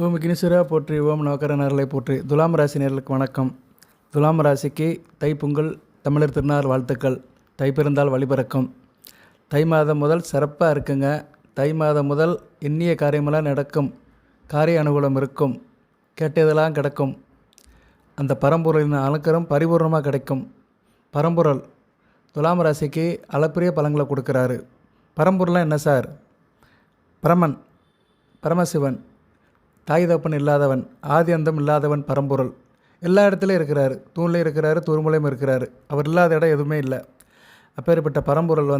ஓம் கினிசுரா போற்றி ஓம் நவக்கரனர்களை போற்றி. துலாம் ராசி நேர்களுக்கு வணக்கம். துலாம் ராசிக்கு தைப்பொங்கல் தமிழர் திருநாள் வாழ்த்துக்கள். தை பிறந்தால் வழிபிறக்கும். தை மாதம் முதல் சிறப்பாக இருக்குங்க. தை மாதம் முதல் எண்ணிய காரியமெல்லாம் நடக்கும். காரிய அனுகூலம் இருக்கும். கேட்டதெல்லாம் கிடைக்கும். அந்த பரம்பொருளின் அலங்காரம் பரிபூர்ணமாக கிடைக்கும். பரம்பொருள் துலாம் ராசிக்கு அளப்பரிய பலன்களை கொடுக்குறாரு. பரம்பொருள்லாம் என்ன சார்? பிரமன், பரமசிவன், தாய் தப்பன் இல்லாதவன், ஆதி அந்தம் இல்லாதவன் பரம்பொருள். எல்லா இடத்துலையும் இருக்கிறாரு. தூண்லேயும் இருக்கிறாரு, துருமுலையும் இருக்கிறாரு. அவர் இல்லாத இடம் எதுவுமே இல்லை. அப்பேற்பட்ட பரம்பொருள்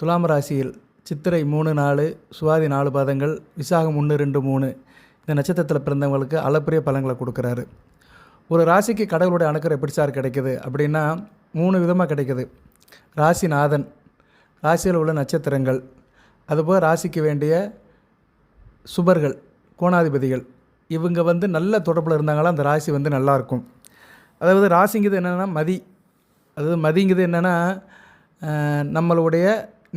துலாம் ராசியில் சித்திரை 3 4, சுவாதி 4 பாதங்கள், விசாகம் 1 2 3 இந்த நட்சத்திரத்தில் பிறந்தவங்களுக்கு அளப்பரிய பலன்களை கொடுக்குறாரு. ஒரு ராசிக்கு கடவுளுடைய அணுக்கர் எப்படி சார் கிடைக்குது அப்படின்னா 3 விதமாக கிடைக்குது. ராசிநாதன், ராசியில் உள்ள நட்சத்திரங்கள், அதுபோல் ராசிக்கு வேண்டிய சுபர்கள், கோணாதிபதிகள், இவங்க நல்ல தொடர்பில் இருந்தாங்களா அந்த ராசி நல்லாயிருக்கும். அதாவது ராசிங்கிறது என்னென்னா மதி. அதாவது மதிங்கிறது என்னென்னா நம்மளுடைய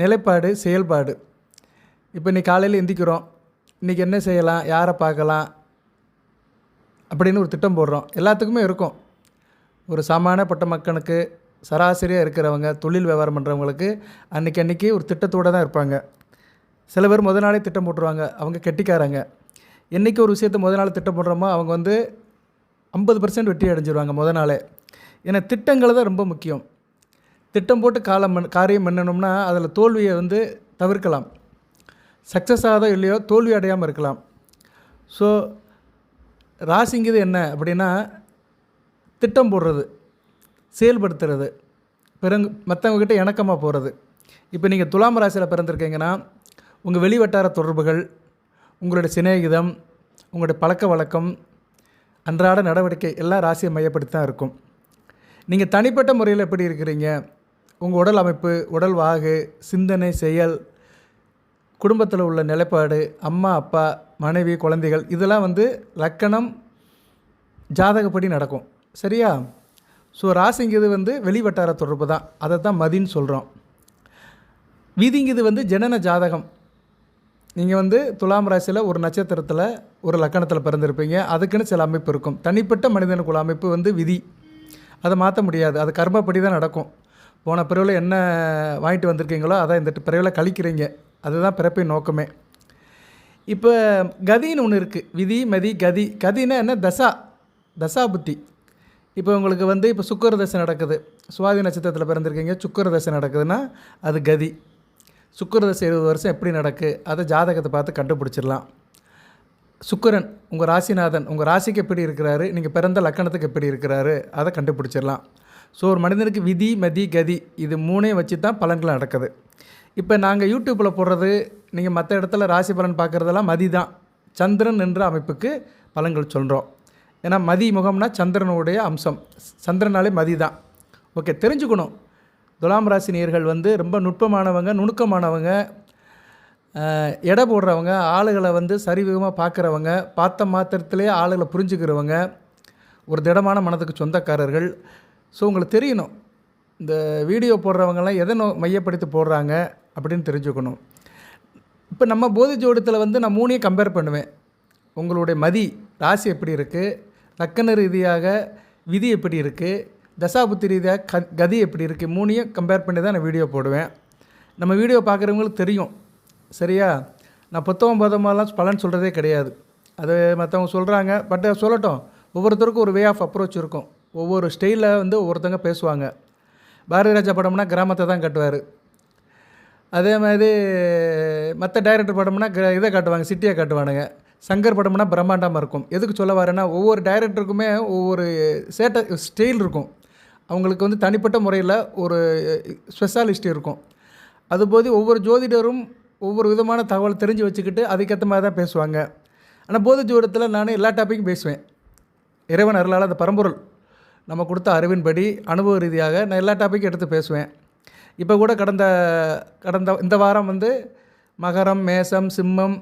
நிலைப்பாடு, செயல்பாடு. இப்போ இன்றைக்கி காலையில் எந்திக்கிறோம், இன்றைக்கி என்ன செய்யலாம், யாரை பார்க்கலாம் அப்படின்னு ஒரு திட்டம் போடுறோம். எல்லாத்துக்குமே இருக்கும். ஒரு சாமானியப்பட்ட மக்களுக்கு, சராசரியாக இருக்கிறவங்க, தொழில் வியாபாரம் பண்ணுறவங்களுக்கு அன்றைக்கி ஒரு திட்டத்தோடு தான் இருப்பாங்க. சில பேர் முதல் நாளே திட்டம் போட்டுருவாங்க. அவங்க கெட்டிக்காரங்க. என்றைக்கு ஒரு விஷயத்தை முதல் நாள் திட்டம் போடுறோமோ அவங்க 50% வெற்றி அடைஞ்சிருவாங்க முதல் நாளே. ஏன்னா திட்டங்கள் தான் ரொம்ப முக்கியம். திட்டம் போட்டு காரியம் பண்ணணும்னா அதில் தோல்வியை தவிர்க்கலாம். சக்ஸஸ் ஆகாதோ இல்லையோ தோல்வி அடையாமல் இருக்கலாம். ஸோ ராசிங்கிறது என்ன அப்படின்னா திட்டம் போடுறது, செயல்படுத்துறது, மற்றவங்கக்கிட்ட இணக்கமாக போகிறது. இப்போ நீங்கள் துலாம் ராசியில் பிறந்திருக்கீங்கன்னா உங்கள் வெளிவட்டார தொடர்புகள், உங்களுடைய சிநேகிதம், உங்களுடைய பழக்க வழக்கம், அன்றாட நடவடிக்கை எல்லாம் ராசியை மையப்படுத்தி தான் இருக்கும். நீங்கள் தனிப்பட்ட முறையில் எப்படி இருக்கிறீங்க, உங்கள் உடல் அமைப்பு, உடல் வாகு, சிந்தனை, செயல், குடும்பத்தில் உள்ள நிலைப்பாடு, அம்மா அப்பா, மனைவி, குழந்தைகள், இதெல்லாம் லக்கணம் ஜாதகப்படி நடக்கும். சரியா? ஸோ ராசிங்கிறது வெளிவட்டார தொடர்பு தான். அதை தான் மதின்னு சொல்கிறோம். விதிங்கிறது ஜனன ஜாதகம். நீங்கள் துலாம் ராசியில் ஒரு நட்சத்திரத்தில் ஒரு லக்கணத்தில் பிறந்திருப்பீங்க. அதுக்குன்னு சில அமைப்பு இருக்கும். தனிப்பட்ட மனிதனுக்குள்ள அமைப்பு விதி. அதை மாற்ற முடியாது. அது கர்மப்படி தான் நடக்கும். போன பிறவில் என்ன வாங்கிட்டு வந்திருக்கீங்களோ அதை இந்த பிறவில் கழிக்கிறீங்க. அதுதான் பிறப்பின் நோக்கமே. இப்போ கதின்னு ஒன்று இருக்குது. விதி, மதி, கதி. கதின்னா என்ன? தசா புத்தி. இப்போ உங்களுக்கு இப்போ சுக்கர தசை நடக்குது. சுவாதி நட்சத்திரத்தில் பிறந்திருக்கீங்க, சுக்கர தசை நடக்குதுன்னா அது கதி. சுக்கர தசை 20 வருஷம் எப்படி நடக்கு, அதை ஜாதகத்தை பார்த்து கண்டுபிடிச்சிடலாம். சுக்கிரன் உங்கள் ராசிநாதன் உங்கள் ராசிக்கு எப்படி இருக்கிறாரு, நீங்கள் பிறந்த லக்கணத்துக்கு எப்படி இருக்கிறாரு, அதை கண்டுபிடிச்சிடலாம். ஸோ ஒரு மனிதனுக்கு விதி, மதி, கதி இது 3ஐயும் வச்சு தான் பலன்கள் நடக்குது. இப்போ நாங்கள் யூடியூப்பில் போடுறது, நீங்கள் மற்ற இடத்துல ராசி பலன் பார்க்குறதெல்லாம் மதி தான். சந்திரன் என்ற அமைப்புக்கு பலன்கள் சொல்கிறோம். ஏன்னா மதி முகம்னா சந்திரனுடைய அம்சம். சந்திரனாலே மதி தான். ஓகே, தெரிஞ்சுக்கணும். துலாம் ராசி நேயர்கள் ரொம்ப நுட்பமானவங்க, நுணுக்கமானவங்க, எடை போடுறவங்க, ஆளுகளை சரிவிகமாக பார்க்குறவங்க, பார்த்த மாத்திரத்திலே ஆளுகளை புரிஞ்சுக்கிறவங்க, ஒரு திடமான மனதுக்கு சொந்தக்காரர்கள். ஸோ உங்களுக்கு தெரியணும் இந்த வீடியோ போடுறவங்கலாம் எதை மையப்படுத்தி போடுறாங்க அப்படின்னு தெரிஞ்சுக்கணும். இப்போ நம்ம போதி ஜோடத்தில் நான் 3ஐயும் கம்பேர் பண்ணுவேன். உங்களுடைய மதி ராசி எப்படி இருக்குது, லக்கண ரீதியாக விதி எப்படி இருக்குது, தசாபுத்தி ரீதியாக கதி எப்படி இருக்குது, 3ஐயும் கம்பேர் பண்ணி தான் நான் வீடியோ போடுவேன். நம்ம வீடியோ பார்க்குறவங்களுக்கு தெரியும். சரியா? நான் புத்தகம் பதமாலாம் பலன் சொல்கிறதே கிடையாது. அது மற்றவங்க சொல்கிறாங்க. பட் சொல்லட்டும், ஒவ்வொருத்தருக்கும் ஒரு வே ஆஃப் அப்ரோச் இருக்கும். ஒவ்வொரு ஸ்டைலில் ஒவ்வொருத்தங்க பேசுவாங்க. பாரதி ராஜா படம்னா கிராமத்தை தான் காட்டுவார். அதே மாதிரி மற்ற டைரக்டர் படம்னா இதை காட்டுவாங்க, சிட்டியை காட்டுவானுங்க. சங்கர் படம்னா பிரம்மாண்டமாக இருக்கும். எதுக்கு சொல்ல வரேன்னா ஒவ்வொரு டைரக்டருக்குமே ஒவ்வொரு ஸ்டைல் இருக்கும். அவங்களுக்கு தனிப்பட்ட முறையில் ஒரு ஸ்பெஷாலிஸ்ட் இருக்கும். அதுபோது ஒவ்வொரு ஜோதிடரும் ஒவ்வொரு விதமான தகவல் தெரிஞ்சு வச்சுக்கிட்டு அதுக்கேற்ற மாதிரி தான் பேசுவாங்க. ஆனால் போதி ஜோதிடத்தில் நான் எல்லா டாப்பிக்கும் பேசுவேன். இறைவன் அருளால் அந்த பரம்பொருள் நம்ம கொடுத்த அறிவின்படி அனுபவ ரீதியாக நான் எல்லா டாப்பிக்கும் எடுத்து பேசுவேன். இப்போ கூட கடந்த இந்த வாரம் மகரம், மேசம், சிம்மம்,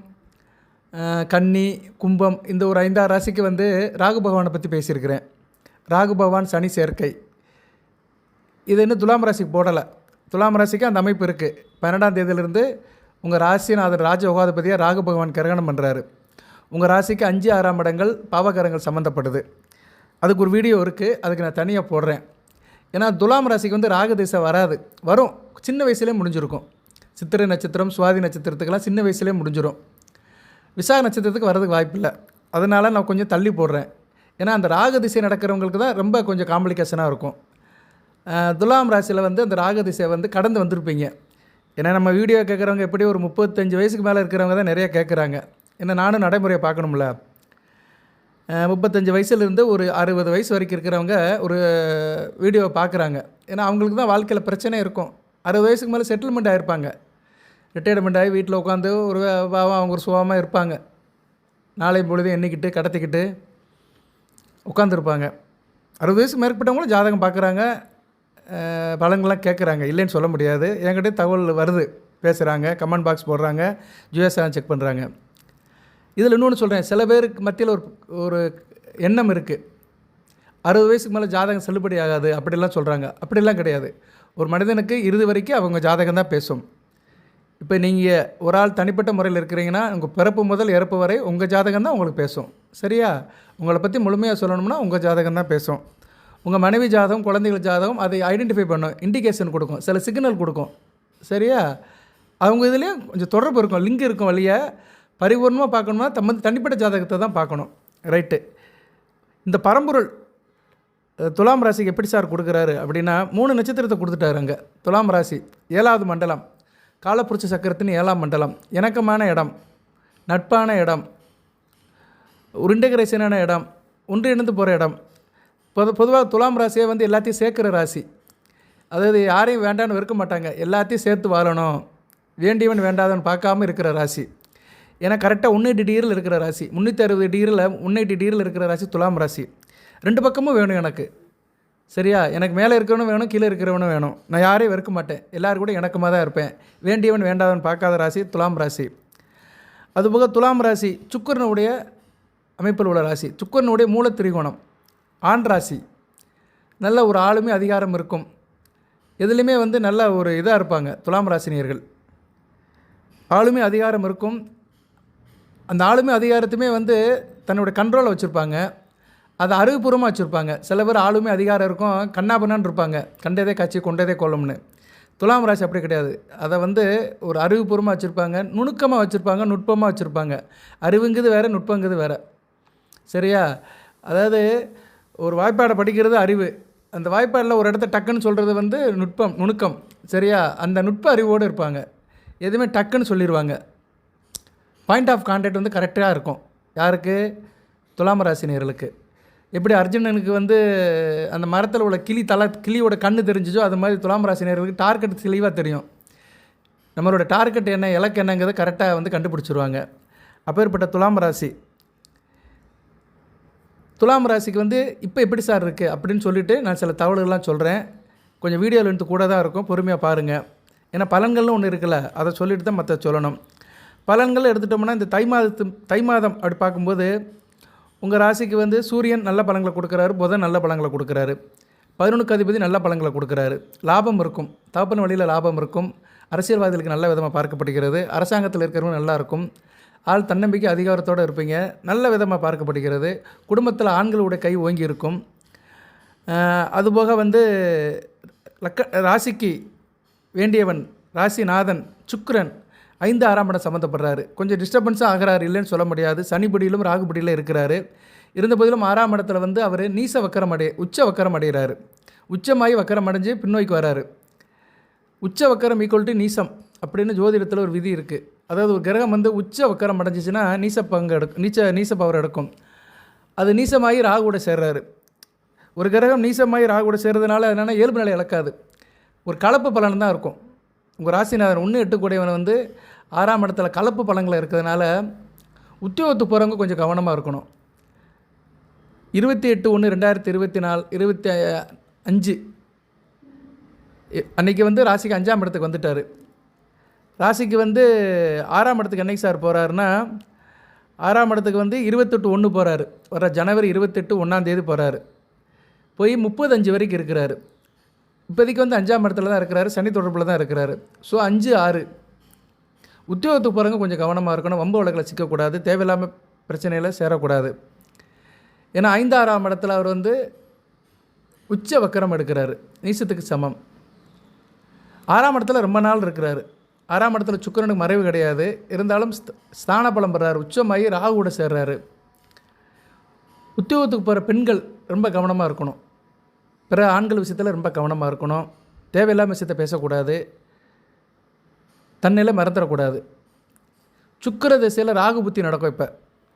கன்னி, கும்பம் இந்த ஒரு 5-6 ராசிக்கு ராகு பகவானை பற்றி பேசியிருக்கிறேன். ராகு பகவான் சனி சேர்க்கை இது இன்னும் துலாம் ராசிக்கு போடலை. துலாம் ராசிக்கு அந்த அமைப்பு இருக்குது. 12ஆம் தேதியிலிருந்து உங்கள் ராசிநாதர் ராஜ யோகாதிபதியாக ராகு பகவான் கிரகணம் பண்ணுறாரு. உங்கள் ராசிக்கு 5, 6ஆம் இடங்கள் பாவகரங்கள் சம்மந்தப்படுது. அதுக்கு ஒரு வீடியோ இருக்குது, அதுக்கு நான் தனியாக போடுறேன். ஏன்னா துலாம் ராசிக்கு வந்து ராகு திசை வராது, வரும், சின்ன வயசுலேயே முடிஞ்சிருக்கும். சித்திரை நட்சத்திரம், சுவாதி நட்சத்திரத்துக்கெல்லாம் சின்ன வயசுலேயே முடிஞ்சிடும். விசாக நட்சத்திரத்துக்கு வரதுக்கு வாய்ப்பில்லை. அதனால் நான் கொஞ்சம் தள்ளி போடுறேன். ஏன்னா அந்த ராகு திசை நடக்கிறவங்களுக்கு தான் ரொம்ப கொஞ்சம் காம்ப்ளிகேஷனாக இருக்கும். துலாம் ராசியில் வந்து அந்த ராகு திசையை வந்து கடந்து வந்திருப்பீங்க. ஏன்னா நம்ம வீடியோ கேட்குறவங்க எப்படி ஒரு 35 வயசுக்கு மேலே இருக்கிறவங்க தான் நிறைய கேட்குறாங்க. ஏன்னா நானும் நடைமுறையை பார்க்கணும்ல. 35 வயசுலேருந்து ஒரு 60 வயசு வரைக்கும் இருக்கிறவங்க ஒரு வீடியோவை பார்க்குறாங்க. ஏன்னா அவங்களுக்கு தான் வாழ்க்கையில் பிரச்சனை இருக்கும். 60 வயசுக்கு மேலே செட்டில்மெண்ட் ஆகிருப்பாங்க, ரிட்டையர்மெண்ட் ஆகி வீட்டில் உட்காந்து ஒரு அவங்க ஒரு சுகமாக இருப்பாங்க. நாளை பொழுது எண்ணிக்கிட்டு கடத்திக்கிட்டு உட்காந்துருப்பாங்க. 60 வயசுக்கு மேற்பட்டவங்களும் ஜாதகம் பார்க்குறாங்க, பலன்கள்லாம் கேட்குறாங்க, இல்லைன்னு சொல்ல முடியாது. என்கிட்ட தகவல் வருது, பேசுகிறாங்க, கமெண்ட் பாக்ஸ் போடுறாங்க, ஜிஎஸ்ஆர் செக் பண்ணுறாங்க. இதில் இன்னொன்று சொல்கிறேன், சில பேருக்கு மத்தியில் ஒரு எண்ணம் இருக்குது, 60 வயசுக்கு மேலே ஜாதகம் செல்லுபடி ஆகாது அப்படிலாம் சொல்கிறாங்க. அப்படிலாம் கிடையாது. ஒரு மனிதனுக்கு இறுதி வரைக்கும் அவங்க ஜாதகம் தான் பேசும். இப்போ நீங்கள் ஒரு ஆள் தனிப்பட்ட முறையில் இருக்கிறீங்கன்னா உங்கள் பிறப்பு முதல் இறப்பு வரை உங்கள் ஜாதகம் தான் உங்களுக்கு பேசும். சரியா? உங்களை பற்றி முழுமையாக சொல்லணும்னா உங்கள் ஜாதகம் தான் பேசும். உங்கள் மனைவி ஜாதகம், குழந்தைகள் ஜாதகம் அதை ஐடென்டிஃபை பண்ணும், இண்டிகேஷன் கொடுக்கும், சில சிக்னல் கொடுக்கும். சரியா? அவங்க இதுலேயும் கொஞ்சம் தொடர்பு இருக்கும், லிங்க் இருக்கும். வழியாக பரிபூர்ணமாக பார்க்கணும்னா தனிப்பட்ட ஜாதகத்தை தான் பார்க்கணும். ரைட்டு. இந்த பரம்பொருள் துலாம் ராசிக்கு எப்படி சார் கொடுக்குறாரு அப்படின்னா 3 நட்சத்திரத்தை கொடுத்துட்டாரு. அங்கே துலாம் ராசி 7வது மண்டலம், காலப்புருஷ சக்கரத்தின் 7ஆம் மண்டலம், இணக்கமான இடம், நட்பான இடம், இன்டகிரேஷனான இடம், ஒன்று இணைந்து போகிற இடம். பொதுவாக துலாம் ராசியை வந்து எல்லாத்தையும் சேர்க்குற ராசி. அதாவது யாரையும் வேண்டான்னு வெறுக்க மாட்டாங்க, எல்லாத்தையும் சேர்த்து வாழணும், வேண்டியவன் வேண்டாதவன் பார்க்காம இருக்கிற ராசி. ஏன்னா கரெக்டாக 180 டிகிரியில் இருக்கிற ராசி, 360 டிகிரியில் 180 டிகிரியில் இருக்கிற ராசி துலாம் ராசி. 2 பக்கமும் வேணும் எனக்கு. சரியா? எனக்கு மேலே இருக்கிறவனும் வேணும், கீழே இருக்கிறவனும் வேணும். நான் யாரையும் வெறுக்க மாட்டேன், எல்லோரும் கூட இணக்கமாக தான் இருப்பேன். வேண்டியவன் வேண்டாதவன் பார்க்காத ராசி துலாம் ராசி. அதுபோக துலாம் ராசி சுக்கிரனுடைய அமைப்பில் உள்ள ராசி. சுக்கிரனுடைய மூலத்திரிகோணம், ஆண் ராசி. நல்ல ஒரு ஆளுமை அதிகாரம் இருக்கும், எதுலேயுமே வந்து நல்ல ஒரு இதாக இருப்பாங்க துலாம் ராசினியர்கள். ஆளுமை அதிகாரம் இருக்கும். அந்த ஆளுமை அதிகாரத்துமே வந்து தன்னோட கண்ட்ரோலை வச்சுருப்பாங்க, அதை அறிவுபூர்வமாக வச்சுருப்பாங்க. சில பேர் ஆளுமை அதிகாரம் இருக்கும், கண்ணாபண்ணான்னு இருப்பாங்க, கண்டதே காட்சி கொண்டதே கொள்ளும்னு. துலாம் ராசி அப்படி கிடையாது. அதை வந்து ஒரு அறிவுபூர்வமாக வச்சுருப்பாங்க, நுணுக்கமாக வச்சுருப்பாங்க, நுட்பமாக வச்சுருப்பாங்க. அறிவுங்கிறது வேறு, நுட்பங்கிறது வேறு. சரியா? அதாவது ஒரு வாய்ப்பாடை படிக்கிறது அறிவு, அந்த வாய்ப்பாடில் ஒரு இடத்த டக்குன்னு சொல்கிறது வந்து நுட்பம், நுணுக்கம். சரியா? அந்த நுட்ப அறிவோடு இருப்பாங்க, எதுவுமே டக்குன்னு சொல்லிடுவாங்க. பாயிண்ட் ஆஃப் கான்டாக்ட் வந்து கரெக்டாக இருக்கும். யாருக்கு? துலாம் ராசினியர்களுக்கு. எப்படி அர்ஜுனனுக்கு வந்து அந்த மரத்தில் உள்ள கிளியோட கண்ணு தெரிஞ்சிச்சோ அது மாதிரி துலாம் ராசினியர்களுக்கு டார்கெட் தெளிவாக தெரியும். நம்மளோட டார்கெட் என்ன, இலக்கு என்னங்கிறத கரெக்டாக வந்து கண்டுபிடிச்சிருவாங்க. அப்பேற்பட்ட துலாம் ராசி. துலாம் ராசிக்கு வந்து இப்போ எப்படி சார் இருக்குது அப்படின்னு சொல்லிவிட்டு நான் சில தகவல்கள்லாம் சொல்கிறேன். கொஞ்சம் வீடியோவில் இருந்து கூட தான் இருக்கும், பொறுமையாக பாருங்கள். ஏன்னா பலன்கள்னு ஒன்று இருக்குல்ல, அதை சொல்லிட்டு தான் மற்ற சொல்லணும். பலன்கள் எடுத்துட்டோம்னா இந்த தை மாதம் அப்படி பார்க்கும்போது உங்கள் ராசிக்கு வந்து சூரியன் நல்ல பலன்களை கொடுக்குறாரு, புதன் நல்ல பலன்களை கொடுக்குறாரு, 11க்கு அதிபதி நல்ல பலன்களை கொடுக்குறாரு. லாபம் இருக்கும், தகப்பன் வழியில் லாபம் இருக்கும். அரசியல்வாதிகளுக்கு நல்ல விதமாக பார்க்கப்படுகிறது. அரசாங்கத்தில் இருக்கிறவங்க நல்லா இருக்கும். ஆள் தன்னம்பிக்கை அதிகாரத்தோடு இருப்பீங்க, நல்ல விதமாக பார்க்கப்படுகிறது. குடும்பத்தில் ஆண்களுடைய கை ஓங்கி இருக்கும். அதுபோக வந்து ராசிக்கு வேண்டியவன் ராசிநாதன் சுக்கிரன் 5, 6ஆம் இடம் சம்மந்தப்படுறாரு. கொஞ்சம் டிஸ்டர்பன்ஸாக ஆகிறாரு, இல்லைன்னு சொல்ல முடியாது. சனிப்படியிலும் ராகுபடியிலும் இருக்கிறாரு. இருந்த போதிலும் 6ஆம் இடத்துல வந்து அவர் உச்ச வக்கரம் அடைகிறாரு. உச்சமாகி வக்கரம் அடைஞ்சு பின்னோய்க்கு வராரு. உச்ச வக்கரம் ஈக்குவல் டு நீசம் அப்படின்னு ஜோதிடத்தில் ஒரு விதி இருக்குது. அதாவது ஒரு கிரகம் வந்து உச்ச வக்கரம் அடைஞ்சிச்சுன்னா நீச பவர் எடுக்கும். அது நீசமாகி ராகுவோட சேர்றாரு. ஒரு கிரகம் நீசமாகி ராகுவோட சேர்றதுனால என்னென்னா இயல்பு நிலை இழக்காது, ஒரு கலப்பு பலன் தான் இருக்கும். உங்கள் ராசிநாதன் 1-8 கூடியவன் வந்து 6ஆம் இடத்துல கலப்பு பலன்கள் இருக்கிறதுனால உத்தியோகத்துக்கு போகிறவங்க கொஞ்சம் கவனமாக இருக்கணும். 28/1/2024 அன்றைக்கி வந்து ராசிக்கு 5ஆம் இடத்துக்கு வந்துட்டார். ராசிக்கு வந்து 6ஆம் இடத்துக்கு என்றைக்கு சார் போகிறாருன்னா 6ஆம் இடத்துக்கு வந்து 28/1 போகிறாரு. வர ஜனவரி 28 1ஆம் தேதி போகிறாரு. போய் 30/5 வரைக்கும் இருக்கிறாரு. இப்போதைக்கு வந்து 5ஆம் இடத்துல தான் இருக்கிறாரு, சனி தொடர்பில் தான் இருக்கிறாரு. ஸோ 5, 6 உத்தியோகத்துக்கு போகிறவங்க கொஞ்சம் கவனமாக இருக்கணும், வம்பு வழக்கில் சிக்கக்கூடாது, தேவையில்லாமல் பிரச்சனையில் சேரக்கூடாது. ஏன்னா 5-6ஆம் இடத்துல அவர் வந்து உச்ச வக்கரம் எடுக்கிறாரு, நீசத்துக்கு சமம். 6ஆம் இடத்துல ரொம்ப நாள் இருக்கிறாரு. 6ஆம் இடத்துல சுக்கிரனுக்கு மறைவு கிடையாது, இருந்தாலும் ஸ்தான பலம் பெறாரு, உச்சமாகி ராகு கூட சேர்றாரு. உத்தியோகத்துக்கு போகிற பெண்கள் ரொம்ப கவனமாக இருக்கணும், பிற ஆண்கள் விஷயத்தில் ரொம்ப கவனமாக இருக்கணும், தேவையில்லாத விஷயத்தை பேசக்கூடாது, தன்னிலை மறந்துடக்கூடாது. சுக்கிர திசையில் ராகு புத்தி நடக்கும். இப்போ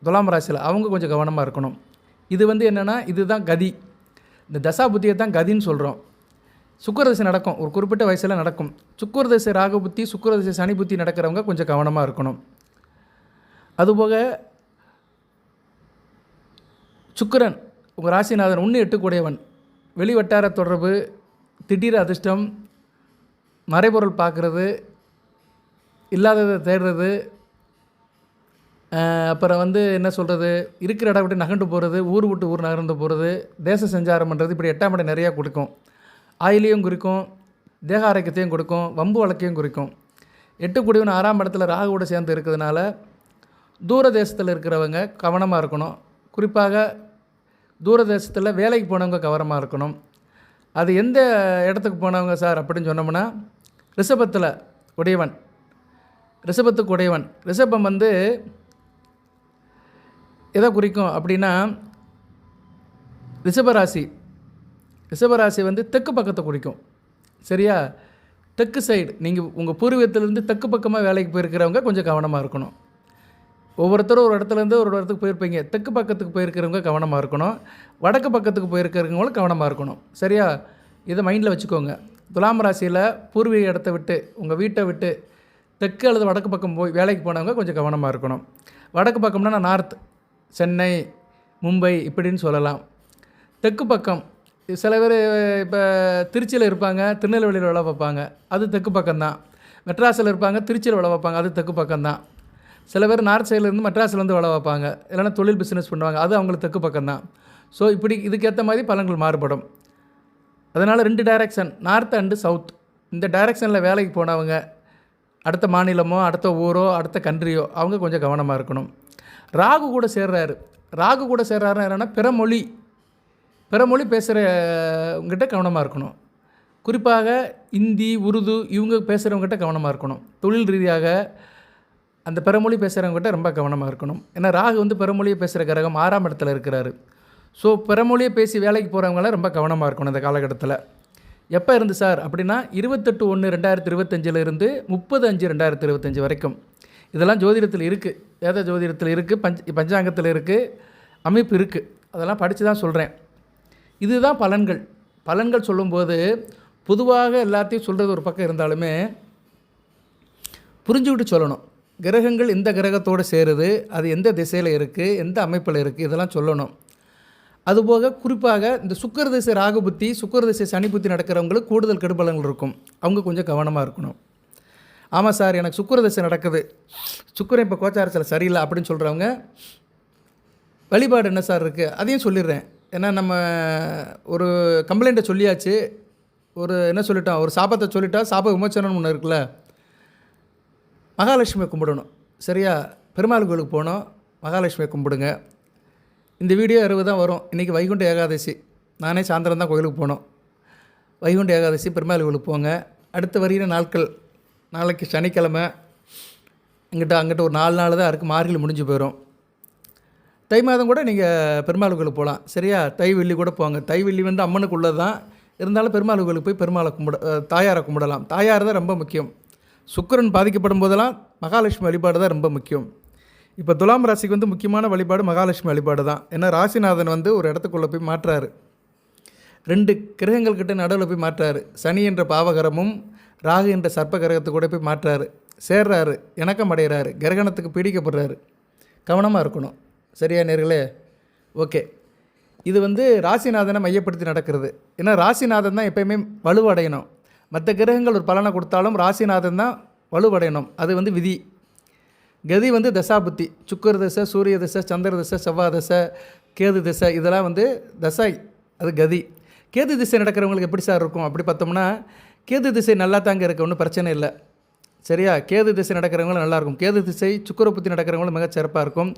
துலாம் ராசியில் அவங்க கொஞ்சம் கவனமாக இருக்கணும். இது வந்து என்னென்னா, இதுதான் கதி. இந்த தசா புத்தியை தான் கதின்னு சொல்கிறோம். சுக்கிர திசை நடக்கும், ஒரு குறிப்பிட்ட வயசில் நடக்கும். சுக்கிர திசை ராகு புத்தி, சுக்கிர திசை சனி புத்தி நடக்கிறவங்க கொஞ்சம் கவனமாக இருக்கணும். அதுபோக சுக்கிரன் உங்கள் ராசிநாதன் 1-8 கூடையவன். வெளி வட்டார தொடர்பு, திடீர் அதிர்ஷ்டம், மறைபொருள் பார்க்குறது, இல்லாததை தேடுறது, அப்புறம் வந்து என்ன சொல்கிறது, இருக்கிற இடம் விட்டு நகண்டு போகிறது, ஊர் விட்டு ஊர் நகர்ந்து போகிறது, தேச சஞ்சாரம் பண்ணுறது, இப்படி 8ஆம் இடம் நிறையா கொடுக்கும். ஆயிலையும் குறிக்கும், தேக ஆரோக்கியத்தையும் கொடுக்கும், வம்பு வழக்கையும் குறிக்கும். 8 கூடியவன் 6ஆம் இடத்துல ராகுவோட சேர்ந்து இருக்கிறதுனால தூர தேசத்தில் இருக்கிறவங்க கவனமாக இருக்கணும். குறிப்பாக தூர தேசத்தில் வேலைக்கு போனவங்க கவனமாக இருக்கணும். அது எந்த இடத்துக்கு போனவங்க சார் அப்படின்னு சொன்னோம்னா, ரிஷபத்தில் உடையவன், ரிஷபத்துக்கு உடையவன். ரிஷபம் வந்து எதை குறிக்கும் அப்படின்னா, ரிஷபராசி வந்து தெற்கு பக்கத்தை குறிக்கும். சரியா? தெற்கு சைடு, நீங்கள் உங்கள் பூர்வீகத்திலேருந்து தெற்கு பக்கமாக வேலைக்கு போயிருக்கிறவங்க கொஞ்சம் கவனமாக இருக்கணும். ஒவ்வொருத்தரும் ஒரு இடத்துலேருந்து ஒரு இடத்துக்கு போயிருப்பீங்க. தெற்கு பக்கத்துக்கு போயிருக்கிறவங்க கவனமாக இருக்கணும், வடக்கு பக்கத்துக்கு போயிருக்கிறவங்களும் கவனமாக இருக்கணும். சரியா? இதை மைண்டில் வச்சுக்கோங்க. துலாம் ராசியில் பூர்வீக இடத்த விட்டு, உங்கள் வீட்டை விட்டு தெற்கு அல்லது வடக்கு பக்கம் போய் வேலைக்கு போனவங்க கொஞ்சம் கவனமாக இருக்கணும். வடக்கு பக்கம்னா நான் நார்த், சென்னை, மும்பை இப்படின்னு சொல்லலாம். தெற்கு பக்கம் சில பேர் இப்போ திருச்சியில் இருப்பாங்க, திருநெல்வேலியில் வேலை பார்ப்பாங்க, அது தெற்கு பக்கம்தான். மெட்ராஸில் இருப்பாங்க, திருச்சியில் வேலை பார்ப்பாங்க, அது தெற்கு பக்கம்தான். சில பேர் நார்த் சைட்லேருந்து மெட்ராஸில் வேலை பார்ப்பாங்க, இல்லைனா தொழில் பிஸ்னஸ் பண்ணுவாங்க, அது அவங்களுக்கு தெற்கு பக்கம்தான். ஸோ இப்படி இதுக்கேற்ற மாதிரி பலன்கள் மாறுபடும். அதனால் 2 டைரக்ஷன், நார்த் அண்டு சவுத், இந்த டைரக்ஷனில் வேலைக்கு போனவங்க அடுத்த மாநிலமோ அடுத்த ஊரோ அடுத்த கண்ட்ரியோ அவங்க கொஞ்சம் கவனமாக இருக்கணும். ராகு கூட சேர்றாருன்னா என்னென்னா, பிற மொழி பேசுகிறவங்ககிட்ட கவனமாக இருக்கணும். குறிப்பாக இந்தி, உருது இவங்க பேசுகிறவங்ககிட்ட கவனமாக இருக்கணும். தொழில் ரீதியாக அந்த பிறமொழி பேசுகிறவங்ககிட்ட ரொம்ப கவனமாக இருக்கணும். ஏன்னா ராகு வந்து பிறமொழியை பேசுகிற கிரகம் 6ஆம் இடத்துல இருக்கிறாரு. ஸோ பிறமொழியை பேசி வேலைக்கு போகிறவங்களாம் ரொம்ப கவனமாக இருக்கணும் இந்த காலகட்டத்தில். எப்போ இருந்து சார் அப்படின்னா, 28/1/2025 இருந்து 30/5/2025 வரைக்கும். இதெல்லாம் ஜோதிடத்தில் இருக்குது, வேத ஜோதிடத்தில் இருக்குது, பஞ்சாங்கத்தில் இருக்குது, அமைப்பு இருக்குது. அதெல்லாம் படித்து தான் சொல்கிறேன். இதுதான் பலன்கள் சொல்லும்போது பொதுவாக எல்லாத்தையும் சொல்கிறது ஒரு பக்கம் இருந்தாலுமே புரிஞ்சுக்கிட்டு சொல்லணும். கிரகங்கள் எந்த கிரகத்தோடு சேருது, அது எந்த திசையில் இருக்குது, எந்த அமைப்பில் இருக்குது, இதெல்லாம் சொல்லணும். அதுபோக குறிப்பாக இந்த சுக்கிர திசை ராகு புத்தி, சுக்கிர திசை சனி புத்தி நடக்கிறவங்களுக்கு கூடுதல் கெடுபலங்கள் இருக்கும். அவங்க கொஞ்சம் கவனமாக இருக்கணும். ஆமாம் சார், எனக்கு சுக்கிர திசை நடக்குது, சுக்கிரன் இப்போ கோச்சாரத்தில் சரியில்லை அப்படின்னு சொல்கிறவங்க வழிபாடு என்ன சார் இருக்குது அதையும் சொல்லிடுறேன். ஏன்னா நம்ம ஒரு கம்ப்ளைண்ட்டை சொல்லியாச்சு, ஒரு என்ன சொல்லிட்டோம், ஒரு சாபத்தை சொல்லிட்டா சாப விமோச்சனம்னு ஒன்று இருக்குல்ல. மகாலட்சுமியை கும்பிடணும். சரியா? பெருமாள் கோயிலுக்கு போகணும், மகாலட்சுமியை கும்பிடுங்க. இந்த வீடியோ 60 தான் வரும். இன்றைக்கி வைகுண்ட ஏகாதசி, நானே சாயந்தரம் தான் கோயிலுக்கு போனோம். வைகுண்ட ஏகாதசி பெருமாள் கோயிலுக்கு போங்க. அடுத்த வருகிற நாட்கள், நாளைக்கு சனிக்கிழமை, அங்கிட்ட ஒரு 4 நாள் தான் இருக்குது, மார்கழி முடிஞ்சு போயிடும். தை மாதம் கூட நீங்கள் பெருமாள் கோயிலுக்கு போகலாம். சரியா? தை வெள்ளி கூட போங்க. தை வெள்ளி வந்து அம்மனுக்கு உள்ளது தான், இருந்தாலும் பெருமாள் கோயிலுக்கு போய் பெருமாளை தாயாரை கும்பிடலாம். தாயார் தான் ரொம்ப முக்கியம். சுக்கிரன் பாதிக்கப்படும் போதெல்லாம் மகாலட்சுமி வழிபாடு தான் ரொம்ப முக்கியம். இப்போ துலாம் ராசிக்கு வந்து முக்கியமான வழிபாடு மகாலட்சுமி வழிபாடு தான். ஏன்னா ராசிநாதன் வந்து ஒரு இடத்துக்குள்ளே போய் மாற்றாரு, 2 கிரகங்கள் கிட்ட நடுவில் போய் மாற்றாரு. சனி என்ற பாவகரமும் ராகு என்ற சர்ப்ப கிரகத்தை கூட போய் மாற்றாரு, சேர்றாரு, இணக்கம் அடைகிறாரு, கிரகணத்துக்கு பீடிக்கப்படுறாரு. கவனமாக இருக்கணும். சரியா நேர்களே? ஓகே, இது வந்து ராசிநாதனை மையப்படுத்தி நடக்கிறது. ஏன்னா ராசிநாதன் தான் எப்பயுமே வலுவடையணும். மற்ற கிரகங்கள் ஒரு பலனை கொடுத்தாலும் ராசிநாதன் தான் வலுவடையணும். அது வந்து விதி. கதி வந்து தசாபுத்தி, சுக்கர தசை, சூரிய தசை, சந்திர தசை, செவ்வாய் தசை, கேது தசை, இதெல்லாம் வந்து தசை, அது கதி. கேது திசை நடக்கிறவங்களுக்கு எப்படி சார் இருக்கும் அப்படி பார்த்தோம்னா, கேது திசை நல்லா தாங்க இருக்குது, ஒன்றும் பிரச்சனை இல்லை. சரியா? கேது திசை நடக்கிறவங்களும் நல்லாயிருக்கும். கேது திசை சுக்கிர புத்தி நடக்கிறவங்களும் மிகச் சிறப்பாக இருக்கும்.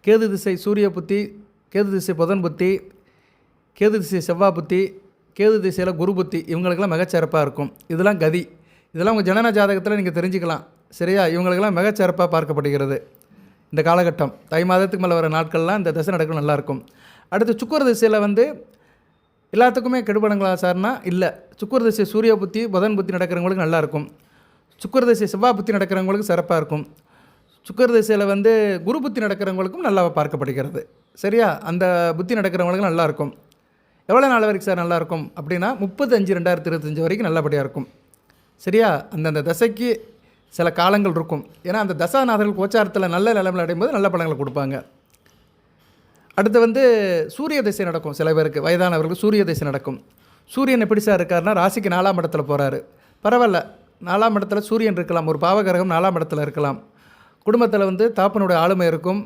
கேது திசை சூரிய புத்தி, கேது திசை புதன் புத்தி, கேது திசை செவ்வாய் புத்தி, கேது திசையில் குரு புத்தி, இவங்களுக்கெல்லாம் மிகச்சிறப்பாக இருக்கும். இதெல்லாம் கதி. இதெல்லாம் உங்கள் ஜனன ஜாதகத்தில் நீங்கள் தெரிஞ்சுக்கலாம். சரியா? இவங்களுக்கெல்லாம் மிகச்சிறப்பாக பார்க்கப்படுகிறது இந்த காலகட்டம். தை மாதத்துக்கு மேலே வர நாட்கள்லாம் இந்த திசை நடக்கும் நல்லாயிருக்கும். அடுத்து சுக்கிர திசையில் வந்து எல்லாத்துக்குமே கெடுபடங்களா சார்னா இல்லை. சுக்கிர திசை சூரிய புத்தி புதன் புத்தி நடக்கிறவங்களுக்கு நல்லாயிருக்கும். சுக்கிர திசை செவ்வாய் புத்தி நடக்கிறவங்களுக்கு சிறப்பாக இருக்கும். சுக்கிர திசையில் வந்து குரு புத்தி நடக்கிறவங்களுக்கும் நல்லா பார்க்கப்படுகிறது. சரியா? அந்த புத்தி நடக்கிறவங்களுக்கும் நல்லாயிருக்கும். எவ்வளோ நாள் வரைக்கும் சார் நல்லாயிருக்கும் அப்படின்னா 30/5/2025 வரைக்கும் நல்லபடியாக இருக்கும். சரியா? அந்தந்த தசைக்கு சில காலங்கள் இருக்கும். ஏன்னா அந்த தசாநாதர்கள் கோச்சாரத்தில் நல்ல நிலைமையில் அடையும்போது நல்ல பலன்களை கொடுப்பாங்க. அடுத்து வந்து சூரிய திசை நடக்கும். சில பேருக்கு வயதானவர்களுக்கு சூரிய திசை நடக்கும். சூரியன் எப்படி சார் இருக்காருன்னா ராசிக்கு 4ஆம் இடத்துல போகிறாரு. பரவாயில்ல, 4ஆம் இடத்துல சூரியன் இருக்கலாம். ஒரு பாவகிரகம் 4ஆம் இடத்துல இருக்கலாம். குடும்பத்தில் வந்து தாப்பனுடைய ஆளுமை இருக்கும்.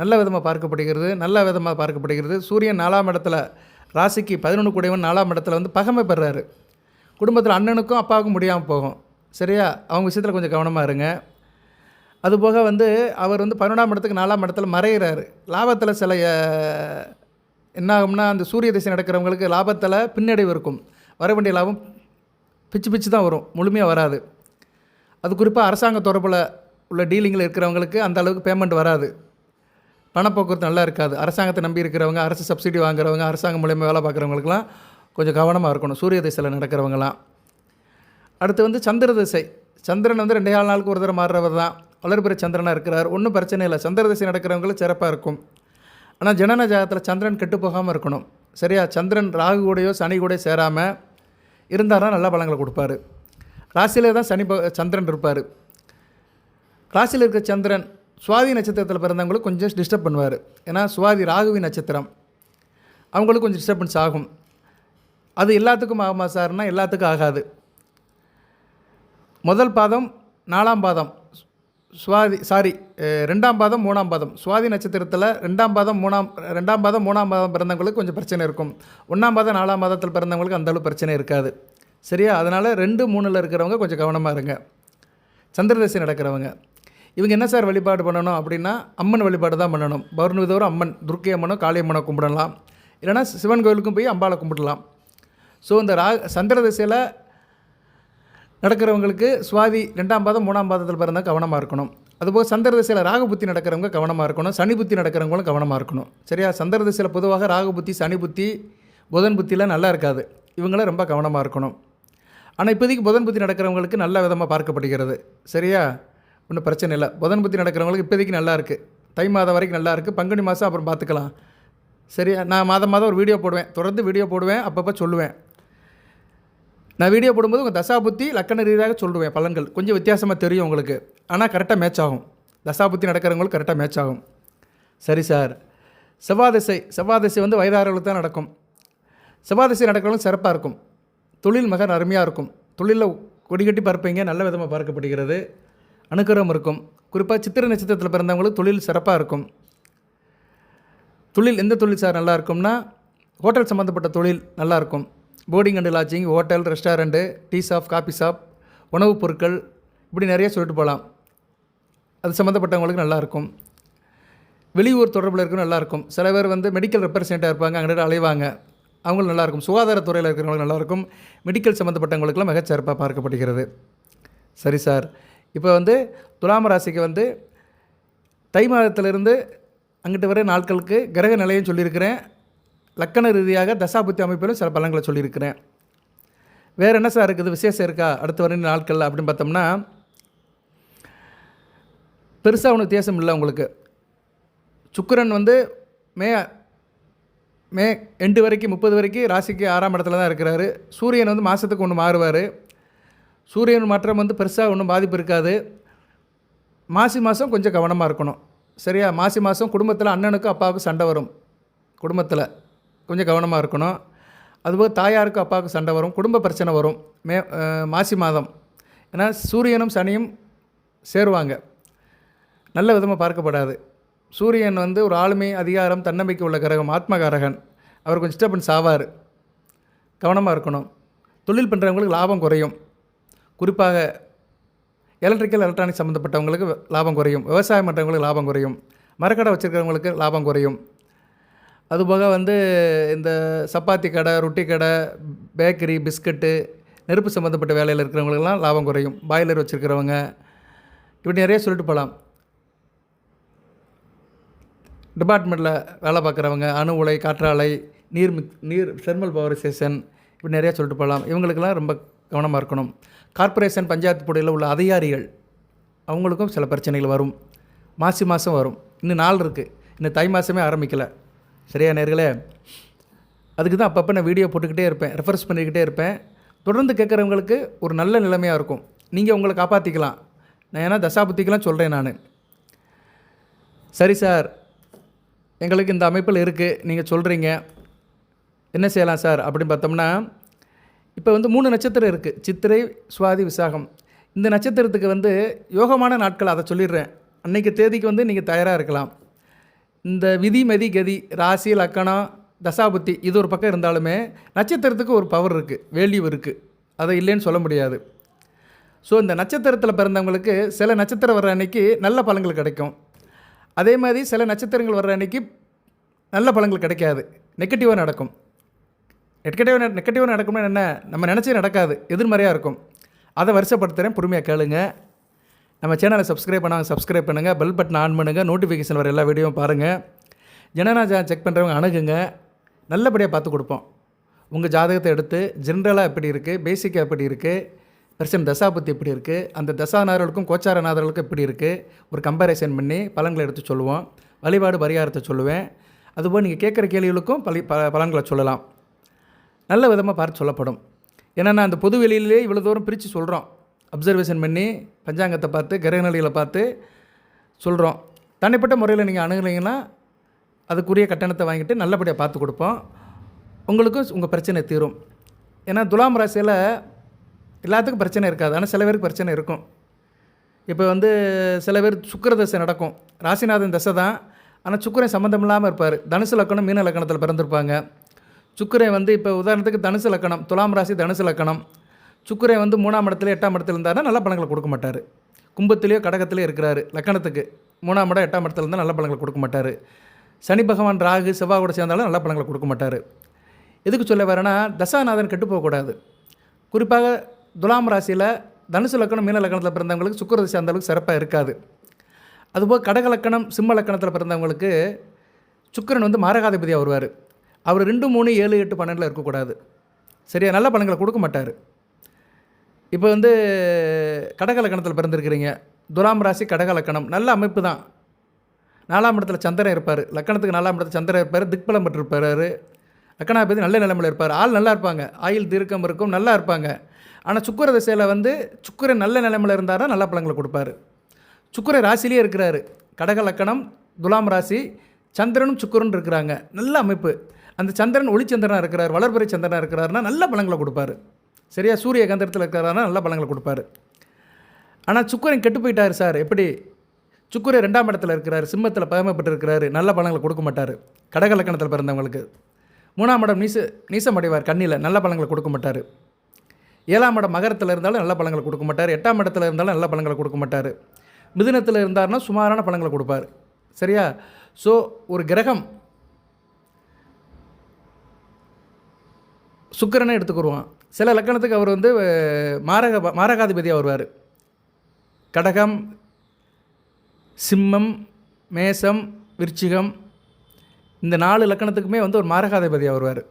நல்ல விதமாக பார்க்கப்படுகிறது. சூரியன் 4ஆம் இடத்துல ராசிக்கு 11 கூடையவன் 4ஆம் இடத்துல வந்து பகமை பெறாரு. குடும்பத்தில் அண்ணனுக்கும் அப்பாவுக்கும் முடியாமல் போகும். சரியா? அவங்க விஷயத்தில் கொஞ்சம் கவனமாக இருங்க. அதுபோக வந்து அவர் வந்து 11ஆம் இடத்துக்கு 4ஆம் இடத்துல மறைகிறாரு. லாபத்தில் சில என்ன ஆகும்னா அந்த சூரிய திசை நடக்கிறவங்களுக்கு லாபத்தில் பின்னடைவு இருக்கும். வர வேண்டிய லாபம் பிச்சு தான் வரும், முழுமையாக வராது. அது குறிப்பாக அரசாங்க தொடர்பில் உள்ள டீலிங்கில் இருக்கிறவங்களுக்கு அந்த அளவுக்கு பேமெண்ட் வராது. பணப்போக்குவரத்து நல்லா இருக்காது. அரசாங்கத்தை நம்பி இருக்கிறவங்க, அரசு சப்சிடி வாங்குறவங்க, அரசாங்கம் மூலியமாக வேலை பார்க்குறவங்களுக்குலாம் கொஞ்சம் கவனமாக இருக்கணும். சூரிய திசையில் நடக்கிறவங்களாம். அடுத்து வந்து சந்திர திசை. சந்திரன் வந்து 2 நாளுக்கு ஒரு தடவை மாறுறவர் தான். வளர்பிறை சந்திரனாக இருக்கிறார். ஒன்றும் பிரச்சனை இல்லை. சந்திர திசை நடக்கிறவங்களுக்கு சிறப்பாக இருக்கும். ஆனால் ஜனன ஜாதகத்தில் சந்திரன் கெட்டு போகாமல் இருக்கணும். சரியா? சந்திரன் ராகு கூடயோ சனி கூட சேராமல் இருந்தார்னா நல்ல பலங்களை கொடுப்பாரு. ராசியிலே தான் சந்திரன் இருப்பார். ராசியில் இருக்கிற சந்திரன் சுவாதி நட்சத்திரத்தில் பிறந்தவங்களுக்கு கொஞ்சம் டிஸ்டர்ப் பண்ணுவார். ஏன்னா சுவாதி ராகுவின் நட்சத்திரம், அவங்களுக்கு கொஞ்சம் டிஸ்டர்பன்ஸ் ஆகும். அது எல்லாத்துக்கும் ஆகுமா சார்னா எல்லாத்துக்கும் ஆகாது. முதல் பாதம் 4ஆம் பாதம் சுவாதி 2ஆம் பாதம் 3ஆம் பாதம் சுவாதி நட்சத்திரத்தில் 2ஆம் பாதம் 3ஆம் பாதம் பிறந்தவங்களுக்கு கொஞ்சம் பிரச்சனை இருக்கும். 1ஆம் பாதம் 4ஆம் பாதத்தில் பிறந்தவங்களுக்கு அந்தளவு பிரச்சனை இருக்காது. சரியா? அதனால் 2, 3ல் இருக்கிறவங்க கொஞ்சம் கவனமாக இருங்க. சந்திரதசை நடக்கிறவங்க இவங்க என்ன சார் வழிபாடு பண்ணணும் அப்படின்னா அம்மன் வழிபாடு தான் பண்ணணும். பௌர்ணமிதோறும் அம்மன், துர்க்கை அம்மனோ காளி அம்மனோ கும்பிடலாம். இல்லைனா சிவன் கோவிலுக்கும் போய் அம்பாளை கும்பிடலாம். ஸோ இந்த சந்திர திசையில் நடக்கிறவங்களுக்கு சுவாதி 2ஆம் பாதம் 3ஆம் பாதத்தில் பிறந்தால் கவனமாக இருக்கணும். அதுபோல் சந்திர திசையில் ராகு புத்தி நடக்கிறவங்க கவனமாக இருக்கணும். சனி புத்தி நடக்கிறவங்களும் கவனமாக இருக்கணும். சரியா? சந்திர திசையில் பொதுவாக ராகு புத்தி, சனி புத்தி, புதன் புத்திலாம் நல்லா இருக்காது. இவங்களும் ரொம்ப கவனமாக இருக்கணும். ஆனால் இப்போதைக்கு புதன் புத்தி நடக்கிறவங்களுக்கு நல்ல விதமாக பார்க்கப்படுகிறது. சரியா? ஒன்றும் பிரச்சனை இல்லை. புதன் புத்தி நடக்கிறவங்களுக்கு இப்போதைக்கு நல்லா இருக்குது. தை மாதம் வரைக்கும் நல்லா இருக்குது. பங்குனி மாதம் அப்புறம் பார்த்துக்கலாம். சரியா? நான் மாதம் ஒரு வீடியோ போடுவேன். தொடர்ந்து வீடியோ போடுவேன். அப்பப்போ சொல்லுவேன். நான் வீடியோ போடும்போது உங்கள் தசாபுத்தி லக்கண ரீதியாக சொல்லுவேன். பலன்கள் கொஞ்சம் வித்தியாசமாக தெரியும் உங்களுக்கு. ஆனால் கரெக்டாக மேட்ச் ஆகும். தசாபுத்தி நடக்கிறவங்களுக்கு கரெக்டாக மேட்ச் ஆகும். சரி சார். செவ்வாதிசை வந்து வயதாரர்களுக்கு தான் நடக்கும். செவ்வாதிசை நடக்கிறவங்களுக்கு சிறப்பாக இருக்கும். தொழில் மிக அருமையாக இருக்கும். தொழிலில் கொடிகட்டி பார்ப்பீங்க. நல்ல விதமாக பார்க்கப்படுகிறது. அனுக்கிரகம் இருக்கும். குறிப்பாக சித்திரை நட்சத்திரத்தில் பிறந்தவங்களுக்கு தொழில் சிறப்பாக இருக்கும். தொழில் எந்த தொழில் சார் நல்லா இருக்கும்னா ஹோட்டல் சம்மந்தப்பட்ட தொழில் நல்லாயிருக்கும். Boarding and lodging, hotel, restaurant, tea shop, coffee shop, உணவுப் பொருட்கள், இப்படி நிறைய சொல்லிட்டு போகலாம். அது சம்மந்தப்பட்டவங்களுக்கு நல்லாயிருக்கும். வெளியூர் தொடர்பில் இருக்கிறவங்க நல்லாயிருக்கும். சில பேர் வந்து மெடிக்கல் ரெப்ரசன்டேட்டாக இருப்பாங்க, அங்கே அலைவாங்க, அவங்களும் நல்லாயிருக்கும். சுகாதாரத்துறையில் இருக்கிறவங்களுக்கு நல்லாயிருக்கும். மெடிக்கல் சம்மந்தப்பட்டவங்களுக்குலாம் மிகச்சிறப்பாக பார்க்கப்படுகிறது. சரி சார். இப்போ வந்து துலாம் ராசிக்கு வந்து தை மாதத்திலிருந்து அங்கிட்டு வர நாட்களுக்கு கிரக நிலையம் சொல்லியிருக்கிறேன். லக்கண ரீதியாக தசாபுத்தி அமைப்பிலும் சில பலன்களை சொல்லியிருக்கிறேன். வேறு என்ன சார் இருக்குது, விசேஷம் இருக்கா அடுத்து வர நாட்களில் அப்படின்னு பார்த்தோம்னா பெருசாக ஒன்றும் வித்தியாசம் இல்லை உங்களுக்கு. சுக்கிரன் வந்து மே எண்டு வரைக்கும் 30 வரைக்கும் ராசிக்கு 6ஆம் இடத்துல தான் இருக்கிறாரு. சூரியன் வந்து மாதத்துக்கு ஒன்று மாறுவார். சூரியன் மாற்றம் வந்து பெருசாக ஒன்றும் பாதிப்பு இருக்காது. மாசி மாதம் கொஞ்சம் கவனமாக இருக்கணும். சரியா? மாசி மாதம் குடும்பத்தில் அண்ணனுக்கும் அப்பாவுக்கும் சண்டை வரும். குடும்பத்தில் கொஞ்சம் கவனமாக இருக்கணும். அதுபோல் தாயாருக்கும் அப்பாவுக்கும் சண்டை வரும். குடும்ப பிரச்சனை வரும் மாசி மாதம். ஏன்னா சூரியனும் சனியும் சேருவாங்க. நல்ல விதமாக பார்க்கப்படாது. சூரியன் வந்து ஒரு ஆளுமை, அதிகாரம், தன்னம்பிக்கை உள்ள கிரகம், ஆத்மகாரகன். அவர் கொஞ்சம் டிஸ்டர்பன்ஸ் ஆவார். கவனமாக இருக்கணும். தொழில் பண்ணுறவங்களுக்கு லாபம் குறையும். குறிப்பாக எலக்ட்ரானிக் சம்மந்தப்பட்டவங்களுக்கு லாபம் குறையும். விவசாயம் பண்ணுறவங்களுக்கு லாபம் குறையும். மரக்கடை வச்சுருக்கிறவங்களுக்கு லாபம் குறையும். அதுபோக இந்த சப்பாத்தி கடை, ரொட்டி கடை, பேக்கரி, பிஸ்கட்டு, நெருப்பு சம்மந்தப்பட்ட வேலையில் இருக்கிறவங்களுக்கெல்லாம் லாபம் குறையும். பாய்லர் வச்சுருக்கிறவங்க, இப்படி நிறைய சொல்லிட்டு போகலாம். டிபார்ட்மெண்ட்டில் வேலை பார்க்குறவங்க, அணு உலை, காற்றாலை, நீர் தெர்மல் பவர் ஸ்டேஷன், இப்படி நிறையா சொல்லிட்டு போகலாம். இவங்களுக்கெல்லாம் ரொம்ப கவனமாக இருக்கணும். கார்ப்பரேஷன், பஞ்சாயத்து போர்டில் உள்ள அதிகாரிகள், அவங்களுக்கும் சில பிரச்சனைகள் வரும். மாதம் வரும். இன்னும் நாள் இருக்குது. இன்னும் தை மாதமே ஆரம்பிக்கலை. சரியா நேர்களே? அதுக்கு தான் அப்பப்போ நான் வீடியோ போட்டுக்கிட்டே இருப்பேன், ரெஃபரன்ஸ் பண்ணிக்கிட்டே இருப்பேன். தொடர்ந்து கேட்குறவங்களுக்கு ஒரு நல்ல நிலைமையாக இருக்கும். நீங்கள் உங்களை காப்பாற்றிக்கலாம். நான் ஏன்னா தசாபுத்திக்கெலாம் சொல்கிறேன் நான். சரி சார், எங்களுக்கு இந்த அமைப்பில் இருக்குது, நீங்கள் சொல்கிறீங்க, என்ன செய்யலாம் சார் அப்படின்னு பார்த்தோம்னா, இப்போ 3 நட்சத்திரம் இருக்குது. சித்திரை, சுவாதி, விசாகம். இந்த நட்சத்திரத்துக்கு யோகமான நாட்கள், அதை சொல்லிடுறேன். அன்றைக்கு தேதிக்கு நீங்கள் தயாராக இருக்கலாம். இந்த விதி, மதி, கதி, ராசி, லக்கணம், தசாபுத்தி இது ஒரு பக்கம் இருந்தாலுமே நட்சத்திரத்துக்கு ஒரு பவர் இருக்குது, வேல்யூ இருக்குது. அதை இல்லைன்னு சொல்ல முடியாது. ஸோ இந்த நட்சத்திரத்தில் பிறந்தவங்களுக்கு சில நட்சத்திரம் வர்ற அன்றைக்கி நல்ல பலன்கள் கிடைக்கும். அதே மாதிரி சில நட்சத்திரங்கள் வர்ற அன்றைக்கி நல்ல பலன்கள் கிடைக்காது, நெகட்டிவாக நடக்கும். நெகட்டிவாக நடக்கும்னா என்ன? நம்ம நினச்சே நடக்காது, எதிர்மறையாக இருக்கும். அதை வருஷப்படுத்துகிறேன், பொறுமையாக கேளுங்க. நம்ம சேனலை சப்ஸ்கிரைப் பண்ணுங்கள், பெல் பட்டன் ஆன் பண்ணுங்கள், நோட்டிஃபிகேஷன் வர எல்லா வீடியோவும் பாருங்கள். ஜனநாயக செக் பண்ணுறவங்க அணுகுங்க, நல்லபடியாக பார்த்து கொடுப்போம். உங்கள் ஜாதகத்தை எடுத்து ஜென்ரலாக எப்படி இருக்குது, பேசிக்காக எப்படி இருக்குது, பெர்சன் தசாபுத்தி எப்படி இருக்குது, அந்த தசாநாதர்களுக்கும் கோச்சாரநாதர்களுக்கும் எப்படி இருக்குது, ஒரு கம்பேரிசன் பண்ணி பலன்களை எடுத்து சொல்லுவோம். வழிபாடு பரிகாரத்தை சொல்லுவேன். அதுபோல் நீங்கள் கேட்குற கேள்விகளுக்கும் பலன்களை சொல்லலாம். நல்ல விதமாக பார்த்து சொல்லப்படும். ஏன்னா அந்த பொது வெளியிலே இவ்வளோ தூரம் பிரித்து சொல்கிறோம். அப்சர்வேஷன் பண்ணி பஞ்சாங்கத்தை பார்த்து கிரகநிலைகளை பார்த்து சொல்கிறோம். தனிப்பட்ட முறையில் நீங்கள் அணுகுனீங்கன்னா அதுக்குரிய கட்டணத்தை வாங்கிட்டு நல்லபடியாக பார்த்து கொடுப்போம். உங்களுக்கும் உங்கள் பிரச்சனை தீரும். ஏன்னா துலாம் ராசியில் எல்லாத்துக்கும் பிரச்சனை இருக்காது, ஆனால் சில பேருக்கு பிரச்சனை இருக்கும். இப்போ சில பேர் சுக்கிர தசை நடக்கும், ராசிநாதன் தசை தான், ஆனால் சுக்கிரன் சம்மந்தம் இல்லாமல் இருப்பார். தனுசு லக்கணம், மீன லக்கணத்தில் பிறந்திருப்பாங்க. சுக்கிரன் இப்போ உதாரணத்துக்கு தனுசு லக்கணம், துலாம் ராசி தனுசு லக்கணம். சுக்கிரன் 3ஆம் இடத்துல 8ஆம் இடத்துல இருந்தாருன்னா நல்ல பலன்களை கொடுக்க மாட்டார். கும்பத்திலேயோ கடகத்திலேயோ இருக்கிறாரு, லக்கணத்துக்கு 3ஆம் இடம் 8ஆம் இடத்துல இருந்தால் நல்ல பலன்களை கொடுக்க மாட்டார். சனி பகவான், ராகு, செவ்வாய் கூட சேர்ந்தாலும் நல்ல பலன்களை கொடுக்க மாட்டார். எதுக்கு சொல்ல வரேன்னா, தசாநாதன் கெட்டு போகக்கூடாது. குறிப்பாக துலாம் ராசியில் தனுசு லக்கணம், மீன லக்கணத்தில் பிறந்தவங்களுக்கு சுக்கிர தசை அந்த அளவுக்கு சிறப்பாக இருக்காது. அதுபோல் கடக லக்கணம், சிம்ம லக்கணத்தில் பிறந்தவங்களுக்கு சுக்கிரன் மாரகாதிபதியாக வருவார். அவர் 2, 3, 7, 8, 12 இருக்கக்கூடாது. சரியா? நல்ல பலன்களை கொடுக்க மாட்டார். இப்போ கடக லக்கணத்தில் பிறந்திருக்கிறீங்க, துலாம் ராசி கடக லக்கணம், நல்ல அமைப்பு தான். 4ஆம் இடத்துல சந்திரன் இருப்பார், லக்கணத்துக்கு 4ஆம் இடத்துல சந்திரன் இருப்பார், திக்பலம் பெற்றிருப்பார். லக்கணாதிபதி நல்ல நிலைமையில் இருப்பார், ஆள் நல்லா இருப்பாங்க, ஆயில் தீர்க்கம் இருக்கும், நல்லா இருப்பாங்க. ஆனால் சுக்கிர திசையில் சுக்கிரன் நல்ல நிலைமையில் இருந்தார்னா நல்ல பலன்களை கொடுப்பார். சுக்கிரன் ராசிலேயே இருக்கிறாரு, கடக லக்கணம், துலாம் ராசி, சந்திரனும் சுக்கிரனும் இருக்கிறாங்க, நல்ல அமைப்பு. அந்த சந்திரன் ஒளிச்சந்திரனாக இருக்கிறார், வளர்பிறை சந்திரனாக இருக்கிறாருன்னா நல்ல பலன்களை கொடுப்பார். சரியா? சூரிய கந்திரத்தில் இருக்கிறாருன்னா நல்ல பலன்களை கொடுப்பார். ஆனால் சுக்கிரன் கெட்டு போயிட்டார் சார், எப்படி? சுக்கிரன் 2ஆம் இடத்துல இருக்கிறார், சிம்மத்தில் பயமப்பட்டு இருக்கிறாரு, நல்ல பலன்களை கொடுக்க மாட்டார். கடக லக்கணத்தில் பிறந்தவங்களுக்கு 3ஆம் இடம் நீசம் அடைவார், கண்ணியில் நல்ல பலன்களை கொடுக்க மாட்டார். 7ஆம் இடம் மகரத்தில் இருந்தாலும் நல்ல பலன்களை கொடுக்க மாட்டார். 8ஆம் இடத்துல இருந்தாலும் நல்ல பலன்களை கொடுக்க மாட்டார். மிதுனத்தில் இருந்தார்னா சுமாரான பலன்களை கொடுப்பார். சரியா? ஸோ ஒரு கிரகம் சுக்கிரனை எடுத்துக்கிடுவான். சில லக்கணத்துக்கு அவர் மாரகாதிபதியாக வருவார். கடகம், சிம்மம், மேசம், விருச்சிகம், இந்த 4 லக்கணத்துக்குமே ஒரு மாரகாதிபதியாக வருவார்.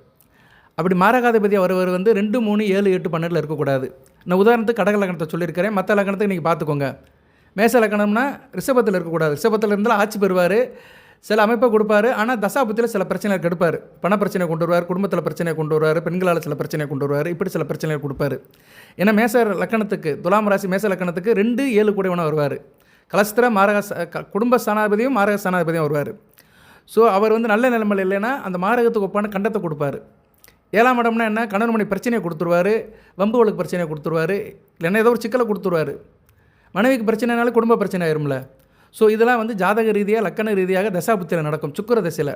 அப்படி மாரகாதிபதியாக வருவர் 2, 3, 7, 8, 12 இருக்கக்கூடாது. நான் உதாரணத்துக்கு கடக லக்கணத்தை சொல்லியிருக்கிறேன், மற்ற லக்கணத்துக்கு நீங்கள் பார்த்துக்கோங்க. மேச லக்கணம்னா ரிஷபத்தில் இருக்கக்கூடாது. ரிஷபத்தில் இருந்தாலும் ஆட்சி பெறுவார், சில அமைப்பை கொடுப்பாரு. ஆனால் தசாபுத்தியில் சில பிரச்சனைகள் கெடுப்பார். பண பிரச்சனை கொண்டு வருவார், குடும்பத்தில் பிரச்சனையை கொண்டு வருவார், பெண்களால் சில பிரச்சனையை கொண்டு வருவார், இப்படி சில பிரச்சனைகள் கொடுப்பார். ஏன்னா மேச லக்கணத்துக்கு, துலாம் ராசி மேச லக்கணத்துக்கு 2, 7 கூடவனாக வருவார். கலஸ்திர குடும்ப ஸ்தானாதிபதியும் மாரக ஸ்தானாதிபதியும் வருவார். ஸோ அவர் நல்ல நிலைமையில் இல்லைன்னா அந்த மாரகத்துக்கு ஒப்பான கண்டத்தை கொடுப்பார். 7ஆம் இடம்னா என்ன? கணவன் மணி பிரச்சனையை கொடுத்துருவார், வம்புகளுக்கு பிரச்சனையை கொடுத்துருவார், இல்லைன்னா ஏதோ ஒரு சிக்கலை கொடுத்துருவார். மனைவிக்கு பிரச்சனைனாலும் குடும்ப பிரச்சனை ஆயிரும்ல. ஸோ இதெல்லாம் ஜாதக ரீதியாக, லக்கண ரீதியாக தசாபுத்தியில் நடக்கும் சுக்கிர தசையில்.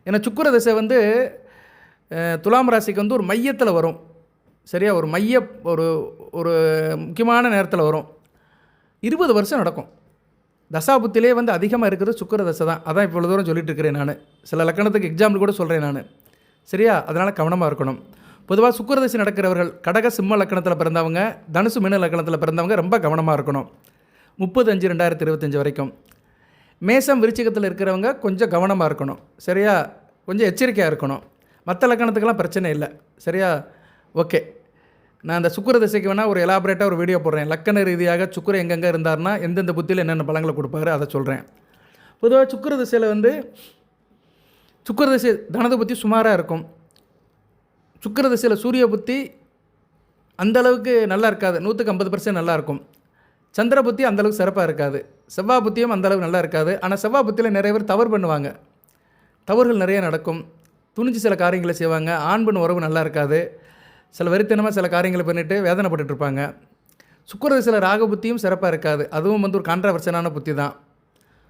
ஏன்னா சுக்கிர தசை துலாம் ராசிக்கு ஒரு மையத்தில் வரும். சரியா? ஒரு ஒரு முக்கியமான நேரத்தில் வரும். 20 வருஷம் நடக்கும். தசாபுத்திலே வந்து அதிகமாக இருக்கிறது சுக்கிர தசை தான். அதான் இவ்வளோ தூரம் சொல்லிட்டு இருக்கிறேன் நான். சில லக்கணத்துக்கு எக்ஸாம்பிள் கூட சொல்கிறேன் நான். சரியா? அதனால் கவனமாக இருக்கணும். பொதுவாக சுக்கிர தசை நடக்கிறவர்கள் கடக சிம்ம லக்கணத்தில் பிறந்தவங்க, தனுசு மீன லக்கணத்தில் பிறந்தவங்க ரொம்ப கவனமாக இருக்கணும். 30/5/2025 வரைக்கும். மேசம் விருச்சிகத்தில் இருக்கிறவங்க கொஞ்சம் கவனமாக இருக்கணும். சரியா? கொஞ்சம் எச்சரிக்கையாக இருக்கணும். மற்ற லக்கணத்துக்கெல்லாம் பிரச்சனை இல்லை. சரியா? ஓகே. நான் அந்த சுக்கிர திசைக்கு வேணால் ஒரு எலாபரேட்டாக ஒரு வீடியோ போடுறேன். லக்கண ரீதியாக சுக்கிர எங்கெங்கே இருந்தார்னா எந்தெந்த புத்தியில் என்னென்ன பலங்களை கொடுப்பாரு அதை சொல்கிறேன். பொதுவாக சுக்கிர திசையில் வந்து சுக்கிர திசை தனது புத்தி சுமாராக இருக்கும். சுக்கிர திசையில் சூரிய புத்தி அந்தளவுக்கு நல்லா இருக்காது. 150% நல்லா இருக்கும். சந்திர புத்தி அந்தளவுக்கு சிறப்பாக இருக்காது. செவ்வாய் புத்தியும் அந்தளவுக்கு நல்லா இருக்காது. ஆனால் செவ்வாய் புத்தியில் நிறைய பேர் தவறு பண்ணுவாங்க. தவறுகள் நிறைய நடக்கும். துணிஞ்சு சில காரியங்களை செய்வாங்க. ஆண் பெண் உறவு நல்லா இருக்காது. சில வெறித்தனமாக சில காரியங்களை பண்ணிட்டு வேதனைப்பட்டு இருப்பாங்க. சுக்கிர திசையில் ராகு புத்தியும் சிறப்பாக இருக்காது. அதுவும் வந்து ஒரு கான்ட்ரவர்ஷனான புத்தி தான்.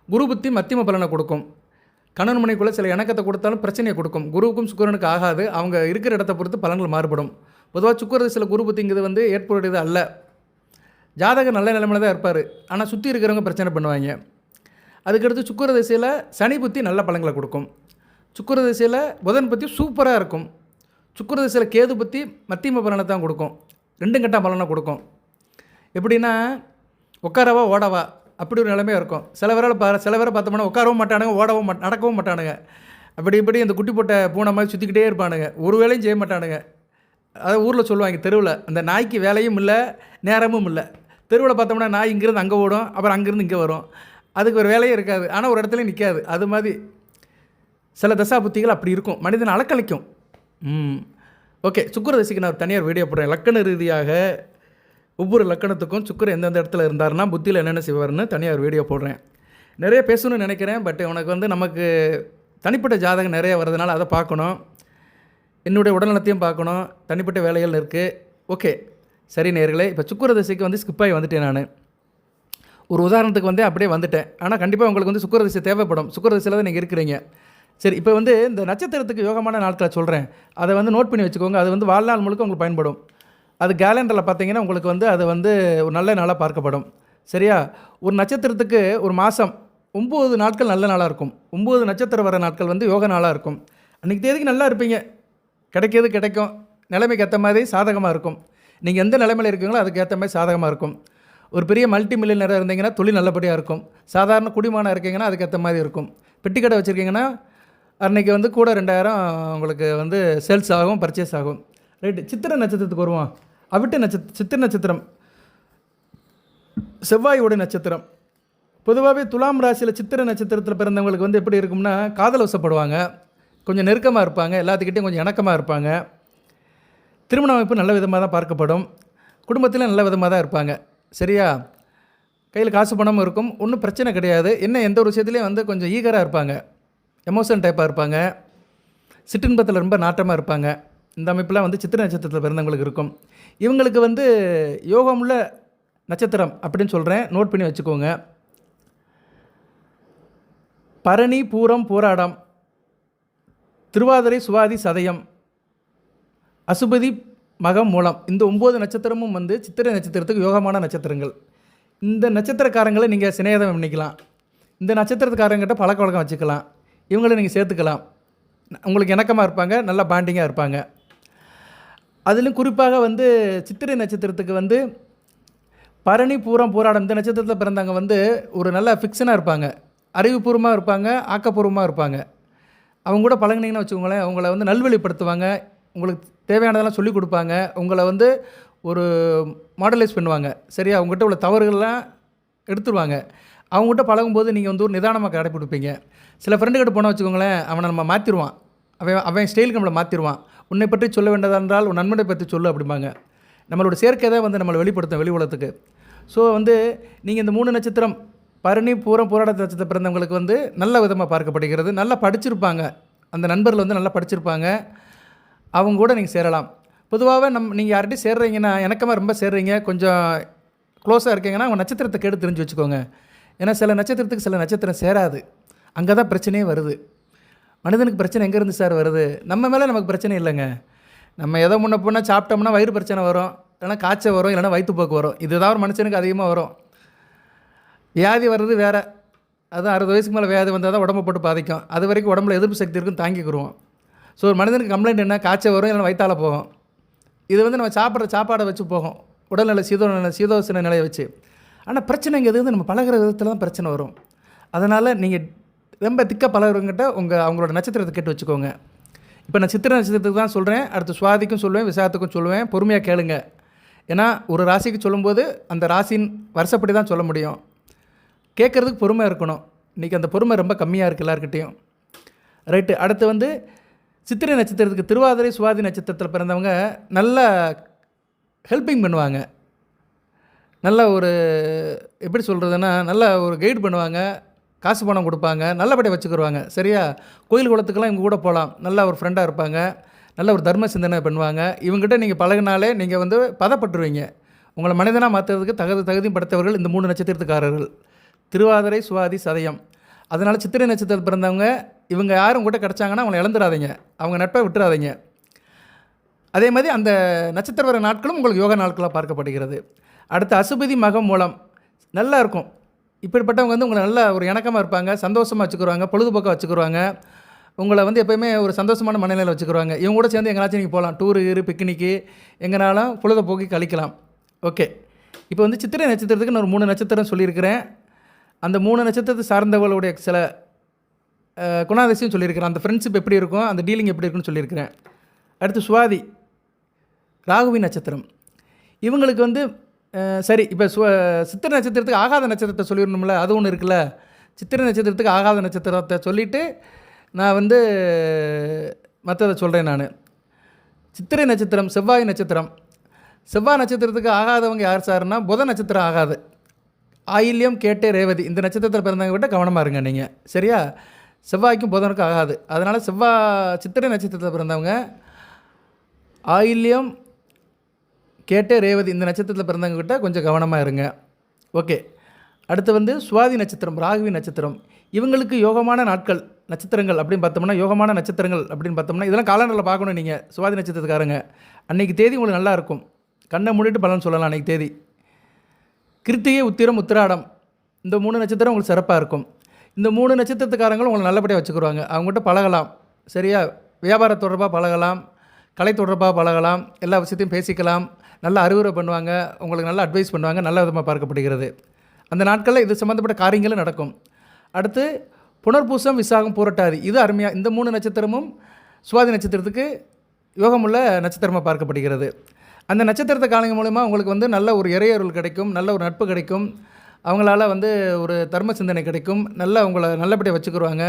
குரு புத்தி மத்தியம பலனை கொடுக்கும். கணவன் மனைக்குள்ளே சில இணக்கத்தை கொடுத்தாலும் பிரச்சனையை கொடுக்கும். குருவுக்கும் சுக்கிரனுக்கு ஆகாது. அவங்க இருக்கிற இடத்தை பொறுத்து பலன்கள் மாறுபடும். பொதுவாக சுக்கிர திசையில் குரு புத்திங்கிறது வந்து ஏற்புடையது அல்ல. ஜாதகர் நல்ல நிலைமையில் தான் இருப்பார். ஆனால் சுற்றி இருக்கிறவங்க பிரச்சனை பண்ணுவாங்க. அதுக்கடுத்து சுக்கிர திசையில் சனி புத்தி நல்ல பலன்களை கொடுக்கும். சுக்கிர திசையில் புதன் புத்தி சூப்பராக இருக்கும். சுக்கிர திசையில் கேது புத்தி மத்தியம பலனை தான் கொடுக்கும். 2 கட்ட பலனை கொடுக்கும். எப்படின்னா உட்காரவா ஓடவா அப்படி ஒரு நிலைமையாக இருக்கும். சில பேரை பார்த்தோம்னா உட்காரவும் மாட்டானுங்க, ஓடவும் நடக்கவும் மாட்டானுங்க. இப்படி இந்த குட்டி போட்ட பூனை மாதிரி சுற்றிக்கிட்டே இருப்பானுங்க. ஒரு வேலையும் செய்ய மாட்டானுங்க. அதை ஊரில் சொல்லுவாங்க தெருவில், அந்த நாய்க்கு வேலையும் இல்லை நேரமும் இல்லை. தெருவில் பார்த்தோம்னா நாய் இங்கேருந்து அங்கே ஓடும், அப்புறம் அங்கேருந்து இங்கே வரும். அதுக்கு ஒரு வேலையே இருக்காது. ஆனால் ஒரு இடத்துலையும் நிற்காது. அது மாதிரி சில தசா புத்திகள் அப்படி இருக்கும். மனிதனை அலக்கழிக்கும். ஓகே. சுக்கிர தசைக்கு நான் தனியார் வீடியோ போடுறேன். லக்கண ரீதியாக ஒவ்வொரு லக்கணத்துக்கும் சுக்கிர எந்தெந்த இடத்துல இருந்தாருன்னா புத்தியில் என்னென்ன செய்வார்னு தனியார் வீடியோ போடுறேன். நிறைய பேசணும்னு நினைக்கிறேன். பட் உனக்கு வந்து நமக்கு தனிப்பட்ட ஜாதகம் நிறைய வர்றதுனால அதை பார்க்கணும். என்னுடைய உடல்நலத்தையும் பார்க்கணும். தனிப்பட்ட வேலைகள் இருக்குது. ஓகே சரி நேயர்களே, இப்போ சுக்கிர தசைக்கு வந்து ஸ்கிப் ஆகி வந்துட்டேன். நான் ஒரு உதாரணத்துக்கு வந்து அப்படியே வந்துட்டேன். ஆனால் கண்டிப்பாக உங்களுக்கு வந்து சுக்கிர தசை தேவைப்படும். சுக்கிர தசையில் தான் நீங்கள் இருக்கிறீங்க. சரி, இப்போ வந்து இந்த நட்சத்திரத்துக்கு யோகமான நாட்களை சொல்கிறேன். அதை வந்து நோட் பண்ணி வச்சுக்கோங்க. அது வந்து வாழ்நாள் முழுக்க உங்களுக்கு பயன்படும். அது கேலண்டரில் பார்த்தீங்கன்னா உங்களுக்கு வந்து அது வந்து ஒரு நல்ல நாளாக பார்க்கப்படும். சரியா? ஒரு நட்சத்திரத்துக்கு ஒரு மாதம் 9 நாட்கள் நல்ல நாளாக இருக்கும். 9 நட்சத்திரம் வர நாட்கள் வந்து யோக நாளாக இருக்கும். அன்றைக்கி தேதிக்கு நல்லா இருப்பீங்க. கிடைக்கிறது கிடைக்கும். நிலைமைக்கு ஏற்ற மாதிரி சாதகமாக இருக்கும். நீங்கள் எந்த நிலைமையில் இருக்கீங்களோ அதுக்கு ஏற்ற மாதிரி சாதகமாக இருக்கும். ஒரு பெரிய மல்டி மில்லியனராக இருந்தீங்கன்னா தொழில் நல்லபடியாக இருக்கும். சாதாரண குடிமானம் இருக்கீங்கன்னா அதுக்கேற்ற மாதிரி இருக்கும். பெட்டி கடை வச்சுருக்கீங்கன்னா அன்றைக்கி வந்து கூட 2000 உங்களுக்கு வந்து சேல்ஸ் ஆகும், பர்ச்சேஸ் ஆகும். ரைட்டு. சித்திரை நட்சத்திரத்துக்கு வருவோம். சித்திரை நட்சத்திரம் செவ்வாயோட நட்சத்திரம். பொதுவாகவே துலாம் ராசியில் சித்திரை நட்சத்திரத்தில் பிறந்தவங்களுக்கு வந்து எப்படி இருக்கும்னா காதல் வசப்படுவாங்க, கொஞ்சம் நெருக்கமாக இருப்பாங்க, எல்லாத்துக்கிட்டையும் கொஞ்சம் இணக்கமாக இருப்பாங்க. திருமண அமைப்பு நல்ல விதமாக தான் பார்க்கப்படும். குடும்பத்தில் நல்ல விதமாக தான் இருப்பாங்க. சரியா? கையில் காசு பணமும் இருக்கும். ஒன்றும் பிரச்சனை கிடையாது. என்ன எந்த ஒரு விஷயத்துலேயும் வந்து கொஞ்சம் ஈகராக இருப்பாங்க, எமோஷன் டைப்பாக இருப்பாங்க, சிற்றின்பத்தில் ரொம்ப நாட்டமாக இருப்பாங்க. இந்த அமைப்பெலாம் வந்து சித்திரை நட்சத்திரத்தில் பிறந்தவங்களுக்கு இருக்கும். இவங்களுக்கு வந்து யோகமுள்ள நட்சத்திரம் அப்படின்னு சொல்கிறேன், நோட் பண்ணி வச்சுக்கோங்க. பரணி, பூரம், பூராடம், திருவாதிரை, சுவாதி, சதயம், அசுபதி, மகம், மூலம். இந்த 9 நட்சத்திரமும் வந்து சித்திரை நட்சத்திரத்துக்கு யோகமான நட்சத்திரங்கள். இந்த நட்சத்திரக்காரங்களை நீங்கள் சிநேகிதம் பண்ணிக்கலாம். இந்த நட்சத்திரக்காரங்கிட்ட பழக்க வழக்கம் வச்சுக்கலாம். இவங்களை நீங்கள் சேர்த்துக்கலாம். உங்களுக்கு இணக்கமாக இருப்பாங்க, நல்லா பாண்டிங்காக இருப்பாங்க. அதிலும் குறிப்பாக வந்து சித்திரை நட்சத்திரத்துக்கு வந்து பரணி, பூரம், பூராடம் இந்த நட்சத்திரத்தில் பிறந்தவங்க வந்து ஒரு நல்ல ஃபிக்ஷனாக இருப்பாங்க, அறிவுபூர்வமாக இருப்பாங்க, ஆக்கப்பூர்வமாக இருப்பாங்க. அவங்க கூட பழகினீங்கன்னு வச்சுக்கோங்களேன், அவங்கள வந்து நல்வழிப்படுத்துவாங்க, உங்களுக்கு தேவையானதெல்லாம் சொல்லிக் கொடுப்பாங்க, உங்களை வந்து ஒரு மாடலைஸ் பண்ணுவாங்க. சரியா? அவங்ககிட்ட உள்ள தவறுகள்லாம் எடுத்துருவாங்க. அவங்ககிட்ட பழகும்போது நீங்கள் வந்து ஒரு நிதானமாக கடைப்பிடிப்பீங்க. சில ஃப்ரெண்டுக்கிட்ட போனால் வச்சுக்கோங்களேன், அவனை நம்ம மாற்றிடுவான். அவன் ஸ்டைலுக்கு நம்மளை மாற்றிடுவான். உன்னை பற்றி சொல்ல வேண்டியதென்றால் உன் நண்பனை பற்றி சொல்லு அப்படிம்பாங்க. நம்மளோட சேர்க்கை தான் வந்து நம்மளை வெளிப்படுத்தும் வெளி உலகத்துக்கு. ஸோ வந்து நீங்கள் இந்த 3 நட்சத்திரம் பரணி, பூரம், பூராட நட்சத்திரம் பிறந்தவங்களுக்கு வந்து நல்ல விதமாக பார்க்கப்படுகிறது. நல்லா படிச்சிருப்பாங்க. அந்த நண்பர்கள் வந்து நல்லா படிச்சிருப்பாங்க. அவங்க கூட நீங்கள் சேரலாம். பொதுவாகவே நீங்கள் யார்கிட்டையும் சேர்றீங்கன்னா, இணக்கமாக ரொம்ப சேர்றீங்க, கொஞ்சம் க்ளோஸாக இருக்கீங்கன்னா அவங்க நட்சத்திரத்தை கேட்டு தெரிஞ்சு வச்சுக்கோங்க. ஏன்னா சில நட்சத்திரத்துக்கு சில நட்சத்திரம் சேராது. அங்கே தான் பிரச்சனையே வருது. மனிதனுக்கு பிரச்சனை எங்கேருந்து சார் வருது? நம்ம மேலே நமக்கு பிரச்சனை இல்லைங்க. நம்ம எதோ முன்ன போனால் சாப்பிட்டோம்னா வயிறு பிரச்சனை வரும், இல்லைனா காய்ச்சல் வரும், இல்லைனா வயிற்றுப்போக்கு வரும். இதுதான் ஒரு மனுஷனுக்கு அதிகமாக வரும். வியாதி வர்றது வேறு, அதுவும் 60 வயசுக்கு மேலே வியாதி வந்தால் தான் உடம்பை போட்டு பாதிக்கும். அது வரைக்கும் உடம்புல எதிர்ப்பு சக்தி இருக்கும், தாங்கிக்கிடுவோம். ஸோ ஒரு மனிதனுக்கு கம்ப்ளைண்ட் என்ன, காய்ச்சல் வரும், இல்லைன்னா வயிற்றால போகும். இது வந்து நம்ம சாப்பிட்ற சாப்பாடை வச்சு போகும், உடல்நிலை சீதோஷண நிலையை வச்சு. ஆனால் பிரச்சனைங்கிறது வந்து நம்ம பழகிற விதத்தில் தான் பிரச்சனை வரும். அதனால் நீங்கள் ரொம்ப திக்காக பழகிறவங்கிட்ட அவங்களோட நட்சத்திரத்தை கேட்டு வச்சுக்கோங்க. இப்போ நான் சித்திரை நட்சத்திரத்துக்கு தான் சொல்கிறேன், அடுத்து சுவாதிக்கும் சொல்லுவேன், விசாகத்துக்கும் சொல்லுவேன். பொறுமையாக கேளுங்க. ஏன்னா ஒரு ராசிக்கு சொல்லும்போது அந்த ராசியின் வருஷப்படி தான் சொல்ல முடியும். கேட்குறதுக்கு பொறுமை இருக்கணும். இன்றைக்கி அந்த பொறுமை ரொம்ப கம்மியாக இருக்குது எல்லாருக்கிட்டேயும். ரைட்டு. அடுத்து வந்து சித்திரை நட்சத்திரத்துக்கு திருவாதிரை சுவாதி நட்சத்திரத்தில் பிறந்தவங்க நல்லா ஹெல்ப்பிங் பண்ணுவாங்க. நல்ல ஒரு எப்படி சொல்கிறதுன்னா, நல்ல ஒரு கைடு பண்ணுவாங்க, காசு பணம் கொடுப்பாங்க, நல்லபடியாக வச்சுக்கிடுவாங்க. சரியா? கோயில் குளத்துக்கெல்லாம் இவங்க கூட போகலாம். நல்ல ஒரு ஃப்ரெண்டாக இருப்பாங்க, நல்ல ஒரு தர்ம சிந்தனை பண்ணுவாங்க. இவங்ககிட்ட நீங்கள் பழகினாலே நீங்கள் வந்து பதப்பட்டுருவீங்க. உங்களை மனிதனாக மாற்றுறதுக்கு தகுதியும் படுத்தவர்கள் இந்த 3 நட்சத்திரத்துக்காரர்கள்: திருவாதிரை சுவாதி சதயம். அதனால் சித்திரை நட்சத்திரத்தில் பிறந்தவங்க இவங்க யாரும் கூட கிடச்சாங்கன்னா அவங்களை இழந்துடாதீங்க, அவங்க நட்பை விட்டுறாதீங்க. அதே மாதிரி அந்த நட்சத்திர வர நாட்களும் உங்களுக்கு யோகா நாட்களாக பார்க்கப்படுகிறது. அடுத்து அசுபதி மகம் மூலம் நல்லா இருக்கும். இப்படிப்பட்டவங்க வந்து உங்களை நல்லா ஒரு இணக்கமாக இருப்பாங்க, சந்தோஷமாக வச்சுக்குருவாங்க, பொழுதுபோக்காக வச்சுக்குருவாங்க. உங்களை வந்து எப்போயுமே ஒரு சந்தோஷமான மனநிலையில் வச்சுக்குருவாங்க. இவங்க கூட சேர்ந்து எங்கேனாச்சும் நீங்கள் போகலாம், டூரு பிக்னிக்கு எங்கேனாலும் பொழுதுபோக்கி கழிக்கலாம். ஓகே. இப்போ வந்து சித்திரை நட்சத்திரத்துக்கு நான் ஒரு 3 நட்சத்திரம் சொல்லியிருக்கிறேன். அந்த 3 நட்சத்திரத்தை சார்ந்தவர்களுடைய சில குணாதிசயம் சொல்லியிருக்கிறேன். அந்த ஃப்ரெண்ட்ஷிப் எப்படி இருக்கும், அந்த டீலிங் எப்படி இருக்குன்னு சொல்லியிருக்கிறேன். அடுத்து சுவாதி ராகுவின் நட்சத்திரம். இவங்களுக்கு வந்து சரி, இப்போ சித்திரை நட்சத்திரத்துக்கு ஆகாத நட்சத்திரத்தை சொல்லிடணும்ல, அது ஒன்று இருக்குல்ல. சித்திரை நட்சத்திரத்துக்கு ஆகாத நட்சத்திரத்தை சொல்லிவிட்டு நான் வந்து மற்றதை சொல்கிறேன். நான் சித்திரை நட்சத்திரம் செவ்வாய் நட்சத்திரம். செவ்வாய் நட்சத்திரத்துக்கு ஆகாதவங்க யார் சார்னா, புத நட்சத்திரம் ஆகாது. ஆயில்யம் கேட்டே ரேவதி இந்த நட்சத்திரத்தில் பிறந்தவங்க விட்ட கவனமாக இருங்க நீங்கள். சரியா? செவ்வாய்க்கும் புதனுக்கும் ஆகாது. அதனால் சித்திரை நட்சத்திரத்தில் பிறந்தவங்க ஆயில்யம் கேட்டே ரேவதி இந்த நட்சத்திரத்தில் பிறந்தவங்க கிட்ட கொஞ்சம் கவனமாக இருங்க. ஓகே. அடுத்து வந்து சுவாதி நட்சத்திரம் ராகுவின் நட்சத்திரம். இவங்களுக்கு யோகமான நாட்கள் நட்சத்திரங்கள் அப்படின்னு பார்த்தோம்னா, யோகமான நட்சத்திரங்கள் அப்படின்னு பார்த்தோம்னா, இதெல்லாம் காலண்டரில் பார்க்கணும். நீங்கள் சுவாதி நட்சத்திரத்துக்காரங்க அன்றைக்கி தேதி உங்களுக்கு நல்லா இருக்கும், கண்ணை மூடிட்டு பலன் சொல்லலாம். அன்றைக்கி தேதி கிருத்திகை உத்திரம் உத்திராடம் இந்த 3 நட்சத்திரம் உங்களுக்கு சிறப்பாக இருக்கும். இந்த 3 நட்சத்திரத்துக்காரங்களும் உங்களை நல்லபடியாக வச்சுக்கிடுவாங்க. அவங்ககிட்ட பழகலாம். சரியா? வியாபார தொடர்பாக பழகலாம், கலை தொடர்பாக பழகலாம், எல்லா விஷயத்தையும் பேசிக்கலாம். நல்லா அறிவுரை பண்ணுவாங்க, உங்களுக்கு நல்லா அட்வைஸ் பண்ணுவாங்க, நல்ல விதமாக பார்க்கப்படுகிறது. அந்த நாட்களில் இது சம்மந்தப்பட்ட காரியங்களும் நடக்கும். அடுத்து புனர்பூசம் விசாகம் பூரட்டாதி. இது அருமையாக இந்த 3 நட்சத்திரமும் சுவாதி நட்சத்திரத்துக்கு யோகமுள்ள நட்சத்திரமாக பார்க்கப்படுகிறது. அந்த நட்சத்திரத்தை காலங்க மூலமாக உங்களுக்கு வந்து நல்ல ஒரு இறையருள் கிடைக்கும், நல்ல ஒரு நட்பு கிடைக்கும், அவங்களால வந்து ஒரு தர்ம சிந்தனை கிடைக்கும், நல்லா உங்களை நல்லபடியாக வச்சுக்கிடுவாங்க,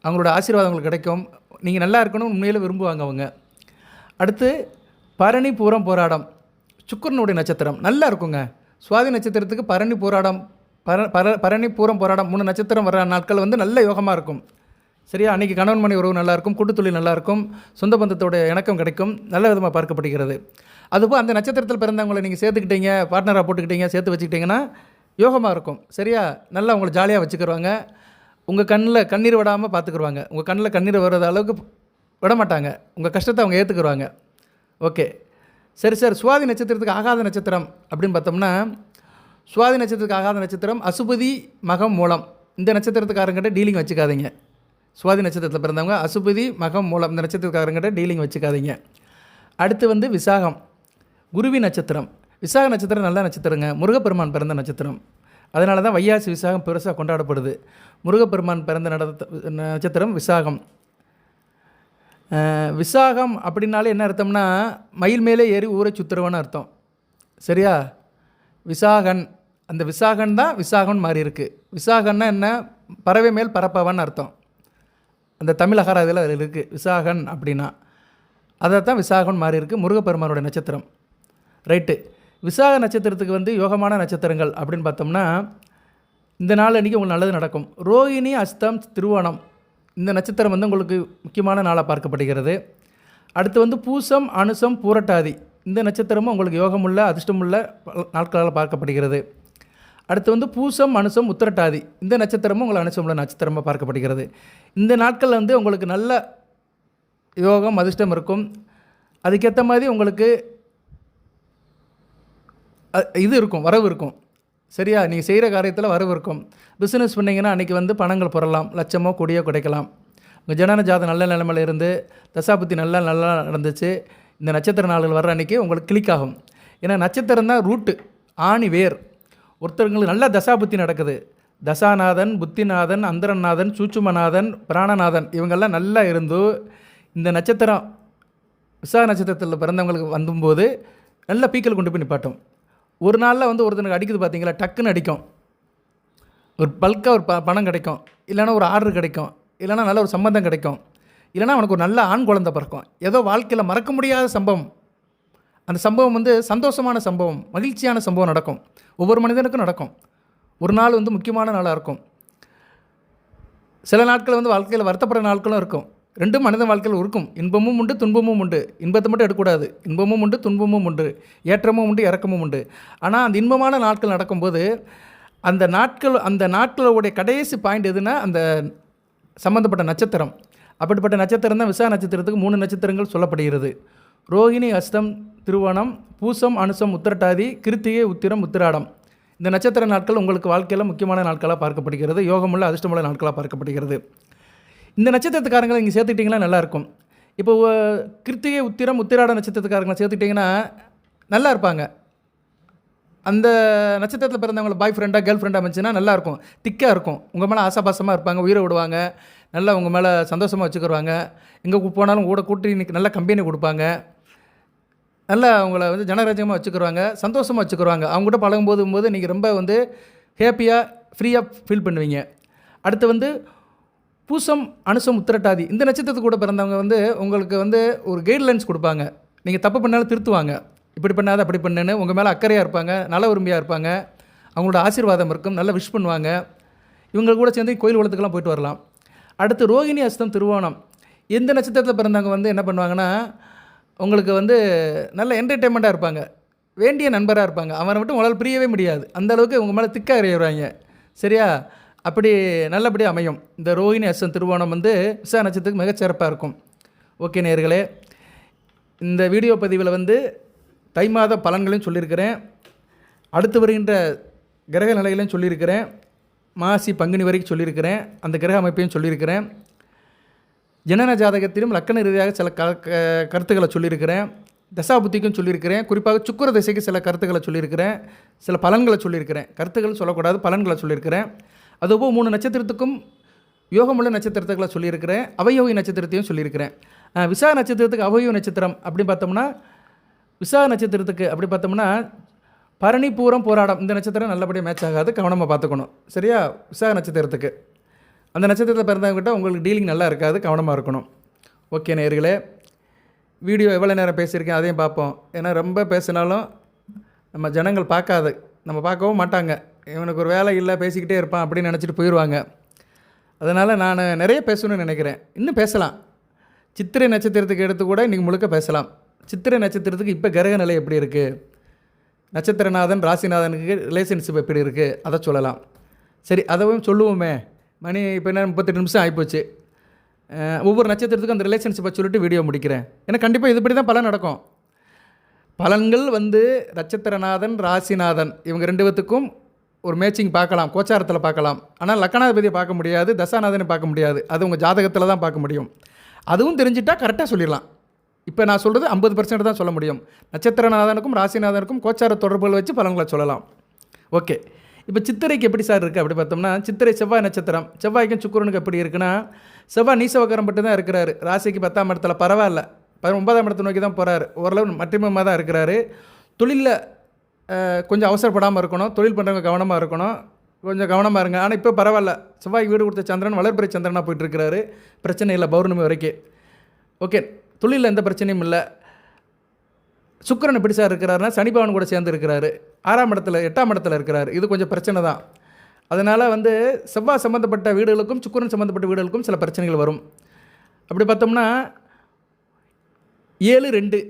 அவங்களோட ஆசீர்வாதம் உங்களுக்கு கிடைக்கும், நீங்கள் நல்லா இருக்கணும் உண்மையில் விரும்புவாங்க அவங்க. அடுத்து பரணி பூரம் போராடம் சுக்கிரனுடைய நட்சத்திரம் நல்லா இருக்குங்க. சுவாதி நட்சத்திரத்துக்கு பரணி போராடம் பரணி பூரம் போராடம் 3 நட்சத்திரம் வர நாட்கள் வந்து நல்ல யோகமாக இருக்கும். சரியா? அன்றைக்கி கணவன் மனைவி உறவு நல்லாயிருக்கும், கூட்டுத்தொழில் நல்லாயிருக்கும், சொந்த பந்தத்தோட இணக்கம் கிடைக்கும், நல்ல விதமாக பார்க்கப்படுகிறது. அதுபோல் அந்த நட்சத்திரத்தில் பிறந்தவங்களை நீங்கள் சேர்த்துக்கிட்டீங்க, பார்ட்னராக போட்டுக்கிட்டீங்க, சேர்த்து வச்சுக்கிட்டிங்கன்னா யோகமாக இருக்கும். சரியா? நல்லா உங்களை ஜாலியாக வச்சுக்கிடுவாங்க, உங்கள் கண்ணில் கண்ணீர் விடாமல் பார்த்துக்குருவாங்க, உங்கள் கண்ணில் கண்ணீர் வர்ற அளவுக்கு விட மாட்டாங்க, உங்கள் கஷ்டத்தை அவங்க ஏற்றுக்குருவாங்க. ஓகே. சரி சார், சுவாதி நட்சத்திரத்துக்கு ஆகாத நட்சத்திரம் அப்படின்னு பார்த்தோம்னா, சுவாதி நட்சத்திரத்துக்கு ஆகாத நட்சத்திரம் அசுபதி மகம் மூலம். இந்த நட்சத்திரத்துக்காரங்கிட்ட டீலிங் வச்சுக்காதீங்க. சுவாதி நட்சத்திரத்தில் பிறந்தவங்க அசுபதி மகம் மூலம் இந்த நட்சத்திரக்காரங்கிட்ட டீலிங் வச்சுக்காதீங்க. அடுத்து வந்து விசாகம் குருவி நட்சத்திரம். விசாக நட்சத்திரம் நல்ல நட்சத்திரங்க, முருகப்பெருமான் பிறந்த நட்சத்திரம். அதனால தான் வையாசி விசாகம் பெருசாக கொண்டாடப்படுது. முருகப்பெருமான் பிறந்த நட்சத்திரம் விசாகம். விசாகம் அப்படின்னாலே என்ன அர்த்தம்னா, மயில் மேலே ஏறி ஊரை சுற்றுறவன்னு அர்த்தம். சரியா? விசாகன், அந்த விசாகன் தான் விசாகன் மாறி இருக்குது. விசாகன்னா என்ன, பறவை மேல் பரப்பவன் அர்த்தம். அந்த தமிழ் அகராதியில் அதில் இருக்குது விசாகன் அப்படின்னா, அதை தான் விசாகன் மாறி இருக்குது. முருகப்பெருமானோட நட்சத்திரம். ரைட்டு. விசாக நட்சத்திரத்துக்கு வந்து யோகமான நட்சத்திரங்கள் அப்படின்னு பார்த்தோம்னா, இந்த நாள் அன்றைக்கி உங்களுக்கு நல்லது நடக்கும். ரோகிணி அஸ்தம் திருவோணம் இந்த நட்சத்திரம் வந்து உங்களுக்கு முக்கியமான நாளாக பார்க்கப்படுகிறது. அடுத்து வந்து பூசம் அனுசம் பூரட்டாதி இந்த நட்சத்திரமும் உங்களுக்கு யோகமுள்ள அதிர்ஷ்டமுள்ள நாட்களால் பார்க்கப்படுகிறது. அடுத்து வந்து பூசம் அனுசம் உத்திரட்டாதி இந்த நட்சத்திரமும் உங்களுக்கு அனுசமுள்ள நட்சத்திரமாக பார்க்கப்படுகிறது. இந்த நாட்களில் வந்து உங்களுக்கு நல்ல யோகம் அதிர்ஷ்டம் இருக்கும். அதுக்கேற்ற மாதிரி உங்களுக்கு இது இருக்கும், வரவு இருக்கும். சரியா? நீங்கள் செய்கிற காரியத்தில் வரவு இருக்கும். பிஸ்னஸ் பண்ணிங்கன்னா அன்றைக்கி வந்து பணங்கள் புரலாம், லட்சமோ கோடியோ கிடைக்கலாம். உங்கள் ஜனன ஜாதகம் நல்ல நிலைமையில் இருந்து தசாபுத்தி நல்லா நடந்துச்சு, இந்த நட்சத்திர நாள்கள் வர்ற அன்றைக்கி உங்களுக்கு கிளிக் ஆகும். ஏன்னா நட்சத்திரம் தான் ரூட்டு, ஆணி வேர். ஒருத்தருக்கு நல்ல தசாபுத்தி நடக்குது, தசாநாதன், புத்திநாதன், அந்தரநாதன், சூட்சுமநாதன், பிராணநாதன் இவங்கெல்லாம் நல்லா இருந்து இந்த நட்சத்திரம் விசாக நட்சத்திரத்தில் பிறந்தவங்களுக்கு வந்தும்போது நல்ல பீக்கல் கொண்டு போய் நிப்பாட்டும். ஒரு நாளில் வந்து ஒருத்தனுக்கு அடிக்குது பார்த்தீங்களா, டக்குன்னு அடிக்கும். ஒரு பல்காக ஒரு பணம் கிடைக்கும், இல்லைனா ஒரு ஆர்டர் கிடைக்கும், இல்லைனா நல்ல ஒரு சம்பந்தம் கிடைக்கும், இல்லைனா அவனுக்கு ஒரு நல்ல ஆண் குழந்தை பிறக்கும். ஏதோ வாழ்க்கையில் மறக்க முடியாத சம்பவம், அந்த சம்பவம் வந்து சந்தோஷமான சம்பவம், மகிழ்ச்சியான சம்பவம் நடக்கும். ஒவ்வொரு மனிதனுக்கும் நடக்கும். ஒரு நாள் வந்து முக்கியமான நாளாக இருக்கும். சில நாட்கள் வந்து வாழ்க்கையில் வருத்தப்படுற நாட்களும் இருக்கும். ரெண்டும் மனித வாழ்க்கையில் இருக்கும். இன்பமும் உண்டு, துன்பமும் உண்டு. இன்பத்தை மட்டும் எடுக்கக்கூடாது. இன்பமும் உண்டு, துன்பமும் உண்டு, ஏற்றமும் உண்டு, இறக்கமும் உண்டு. ஆனால் அந்த இன்பமான நாட்கள் நடக்கும்போது அந்த நாட்களுடைய கடைசி பாயிண்ட் எதுனா அந்த சம்மந்தப்பட்ட நட்சத்திரம். அப்படிப்பட்ட நட்சத்திரம் தான் விசாக நட்சத்திரத்துக்கு 3 நட்சத்திரங்கள் சொல்லப்படுகிறது. ரோகிணி, அஸ்தம், திருவோணம், பூசம், அனுசம், உத்திரட்டாதி, கிருத்திகை, உத்திரம், உத்திராடம். இந்த நட்சத்திர நாட்கள் உங்களுக்கு வாழ்க்கையில் முக்கியமான நாட்களாக பார்க்கப்படுகிறது. யோகமுள்ள அதிர்ஷ்டமுள்ள நாட்களாக பார்க்கப்படுகிறது. இந்த நட்சத்திரத்துக்காரங்களை நீங்கள் சேர்த்துக்கிட்டிங்கன்னா நல்லாயிருக்கும். இப்போ கிருத்திகை, உத்திரம், உத்திராட நட்சத்திரத்துக்காரங்களை சேர்த்துக்கிட்டிங்கன்னா நல்லா இருப்பாங்க. அந்த நட்சத்திரத்தில் பிறந்தவங்களை பாய் ஃப்ரெண்டாக கேர்ள் ஃப்ரெண்டாக அமைச்சுன்னா நல்லாயிருக்கும். திக்காக இருக்கும். உங்கள் மேலே ஆசாபாசமாக இருப்பாங்க, உயிரை விடுவாங்க, நல்லா உங்கள் மேலே சந்தோஷமாக வச்சுக்கிடுவாங்க. எங்கே போனாலும் கூட கூட்டி இன்றைக்கி நல்ல கம்பெனி கொடுப்பாங்க, நல்லா அவங்கள வந்து ஜனரஞ்சகமாக வச்சுக்கிடுவாங்க, சந்தோஷமாக வச்சுக்கிடுவாங்க. அவங்ககிட்ட பழகும்போது நீங்கள் ரொம்ப வந்து ஹேப்பியாக ஃப்ரீயாக ஃபீல் பண்ணுவீங்க. அடுத்து வந்து பூசம், அனுசம், உத்திரட்டாதி இந்த நட்சத்திரத்துக்கு கூட பிறந்தவங்க வந்து உங்களுக்கு வந்து ஒரு கைட்லைன்ஸ் கொடுப்பாங்க. நீங்கள் தப்பு பண்ணாலும் திருத்துவாங்க. இப்படி பண்ணாத அப்படி பண்ணுன்னு உங்கள் மேலே அக்கறையாக இருப்பாங்க, நல்ல விரும்பியாக இருப்பாங்க. அவங்களோட ஆசீர்வாதம் இருக்கும், நல்லா விஷ் பண்ணுவாங்க. இவங்க கூட சேர்ந்து கோயில் குளத்துக்கெல்லாம் போயிட்டு வரலாம். அடுத்து ரோகிணி, அஸ்தம், திருவோணம் இந்த நட்சத்திரத்தில் பிறந்தவங்க வந்து என்ன பண்ணுவாங்கன்னா உங்களுக்கு வந்து நல்ல என்டர்டெயின்மெண்ட்டாக இருப்பாங்க, வேண்டிய நண்பராக இருப்பாங்க. அவனை மட்டும் உங்களால் பிரியவே முடியாது, அந்தளவுக்கு உங்கள் மேலே திக்காக எறிவாங்க. சரியா? அப்படி நல்லபடியாக அமையும். இந்த ரோகிணி, அஸ்தம், திருவோணம் வந்து விசாக நட்சத்திரத்துக்கு மிகச்சிறப்பாக இருக்கும். ஓகே நேயர்களே, இந்த வீடியோ பதிவில் வந்து தை மாத பலன்களையும் சொல்லியிருக்கிறேன், அடுத்து வருகின்ற கிரக நிலைகளையும் சொல்லியிருக்கிறேன், மாசி பங்குனி வரைக்கும் சொல்லியிருக்கிறேன், அந்த கிரக அமைப்பையும் சொல்லியிருக்கிறேன். ஜனன ஜாதகத்திலும் லக்கண ரீதியாக சில கருத்துக்களை சொல்லியிருக்கிறேன், தசாபுத்திக்கும் சொல்லியிருக்கிறேன், குறிப்பாக சுக்கிர திசைக்கு சில கருத்துக்களை சொல்லியிருக்கிறேன், சில பலன்களை சொல்லியிருக்கிறேன். கருத்துக்கள் சொல்லக்கூடாது, பலன்களை சொல்லியிருக்கிறேன். அதுபோல் 3 நட்சத்திரத்துக்கும் யோகமுள்ள நட்சத்திரத்துக்களை சொல்லியிருக்கிறேன், அவயோகி நட்சத்திரத்தையும் சொல்லியிருக்கிறேன். விசாக நட்சத்திரத்துக்கு அவயோகி நட்சத்திரம் அப்படின்னு பார்த்தோம்னா, விசாக நட்சத்திரத்துக்கு அப்படி பார்த்தோம்னா பரணி, பூரம், போராடம் இந்த நட்சத்திரம் நல்லபடியாக மேட்ச் ஆகாது, கவனமாக பார்த்துக்கணும். சரியா? விசாக நட்சத்திரத்துக்கு அந்த நட்சத்திரத்தில் பிறந்தவங்ககிட்ட உங்களுக்கு டீலிங் நல்லா இருக்காது, கவனமாக இருக்கணும். ஓகே நேயர்களே, வீடியோ எவ்வளோ நேரம் பேசியிருக்கேன் அதையும் பார்ப்போம். ஏன்னா ரொம்ப பேசினாலும் நம்ம ஜனங்கள் பார்க்காது, நம்ம பார்க்கவும் மாட்டாங்க. இவனுக்கு ஒரு வேலை இல்லை, பேசிக்கிட்டே இருப்பான் அப்படின்னு நினச்சிட்டு போயிடுவாங்க. அதனால் நான் நிறைய பேசணும்னு நினைக்கிறேன், இன்னும் பேசலாம். சித்திரை நட்சத்திரத்துக்கு எடுத்து கூட இன்றைக்கி முழுக்க பேசலாம். சித்திரை நட்சத்திரத்துக்கு இப்போ கிரக நிலை எப்படி இருக்குது, நட்சத்திரநாதன் ராசிநாதனுக்கு ரிலேஷன்ஷிப் எப்படி இருக்குது, அதை சொல்லலாம். சரி, அதையும் சொல்லுவோமே. மணி இப்போ என்ன 38 நிமிஷம் ஆகிப்போச்சு. ஒவ்வொரு நட்சத்திரத்துக்கும் அந்த ரிலேஷன்ஷிப்பை சொல்லிட்டு வீடியோ முடிக்கிறேன். ஏன்னா கண்டிப்பாக இதுபடி தான் பலன் நடக்கும். பலன்கள் வந்து நட்சத்திரநாதன், ராசிநாதன் இவங்க 2 பேத்துக்கும் ஒரு மேட்சிங் பார்க்கலாம், கோச்சாரத்தில் பார்க்கலாம். ஆனால் லக்கணாதிபதியை பார்க்க முடியாது, தசாநாதனை பார்க்க முடியாது. அது உங்கள் ஜாதகத்தில் தான் பார்க்க முடியும். அதுவும் தெரிஞ்சிட்டால் கரெக்டாக சொல்லிடலாம். இப்போ நான் சொல்கிறது 50% தான் சொல்ல முடியும். நட்சத்திரநாதனுக்கும் ராசிநாதனுக்கும் கோச்சார தொடர்புகள் வச்சு பலன்களை சொல்லலாம். ஓகே, இப்போ சித்திரைக்கு எப்படி சார் இருக்குது அப்படி பார்த்தோம்னா, சித்திரை செவ்வாய் நட்சத்திரம். செவ்வாய்க்கும் சுக்கிரனுக்கு எப்படி இருக்குன்னா, செவ்வாய் நீசவக்கரம் மட்டும் தான் இருக்கிறாரு. ராசிக்கு 10ஆம் இடத்துல பரவாயில்ல, 9ஆம் இடத்தை நோக்கி தான் போகிறாரு. ஓரளவு மட்டிமமாக தான் இருக்கிறாரு. தொழிலில் கொஞ்சம் அவசரப்படாமல் இருக்கணும், தொழில் பண்ணுறவங்க கவனமாக இருக்கணும், கொஞ்சம் கவனமாக இருங்க. ஆனால் இப்போ பரவாயில்ல, செவ்வாய் வீடு கொடுத்த சந்திரன் வளர்பிறை சந்திரனாக போயிட்டுருக்கிறாரு, பிரச்சனை இல்லை பௌர்ணமி வரைக்கும். ஓகே, தொழிலில் எந்த பிரச்சனையும் இல்லை. சுக்கிரன் எப்படி சார் இருக்கிறாருன்னா, சனி பகவான் கூட சேர்ந்து இருக்கிறாரு, 6ஆம் இடத்துல 8ஆம் இடத்துல இருக்கிறார். இது கொஞ்சம் பிரச்சனை தான். அதனால் வந்து செவ்வாய் சம்மந்தப்பட்ட வீடுகளுக்கும் சுக்கிரன் சம்மந்தப்பட்ட வீடுகளுக்கும் சில பிரச்சனைகள் வரும். அப்படி பார்த்தோம்னா 7-2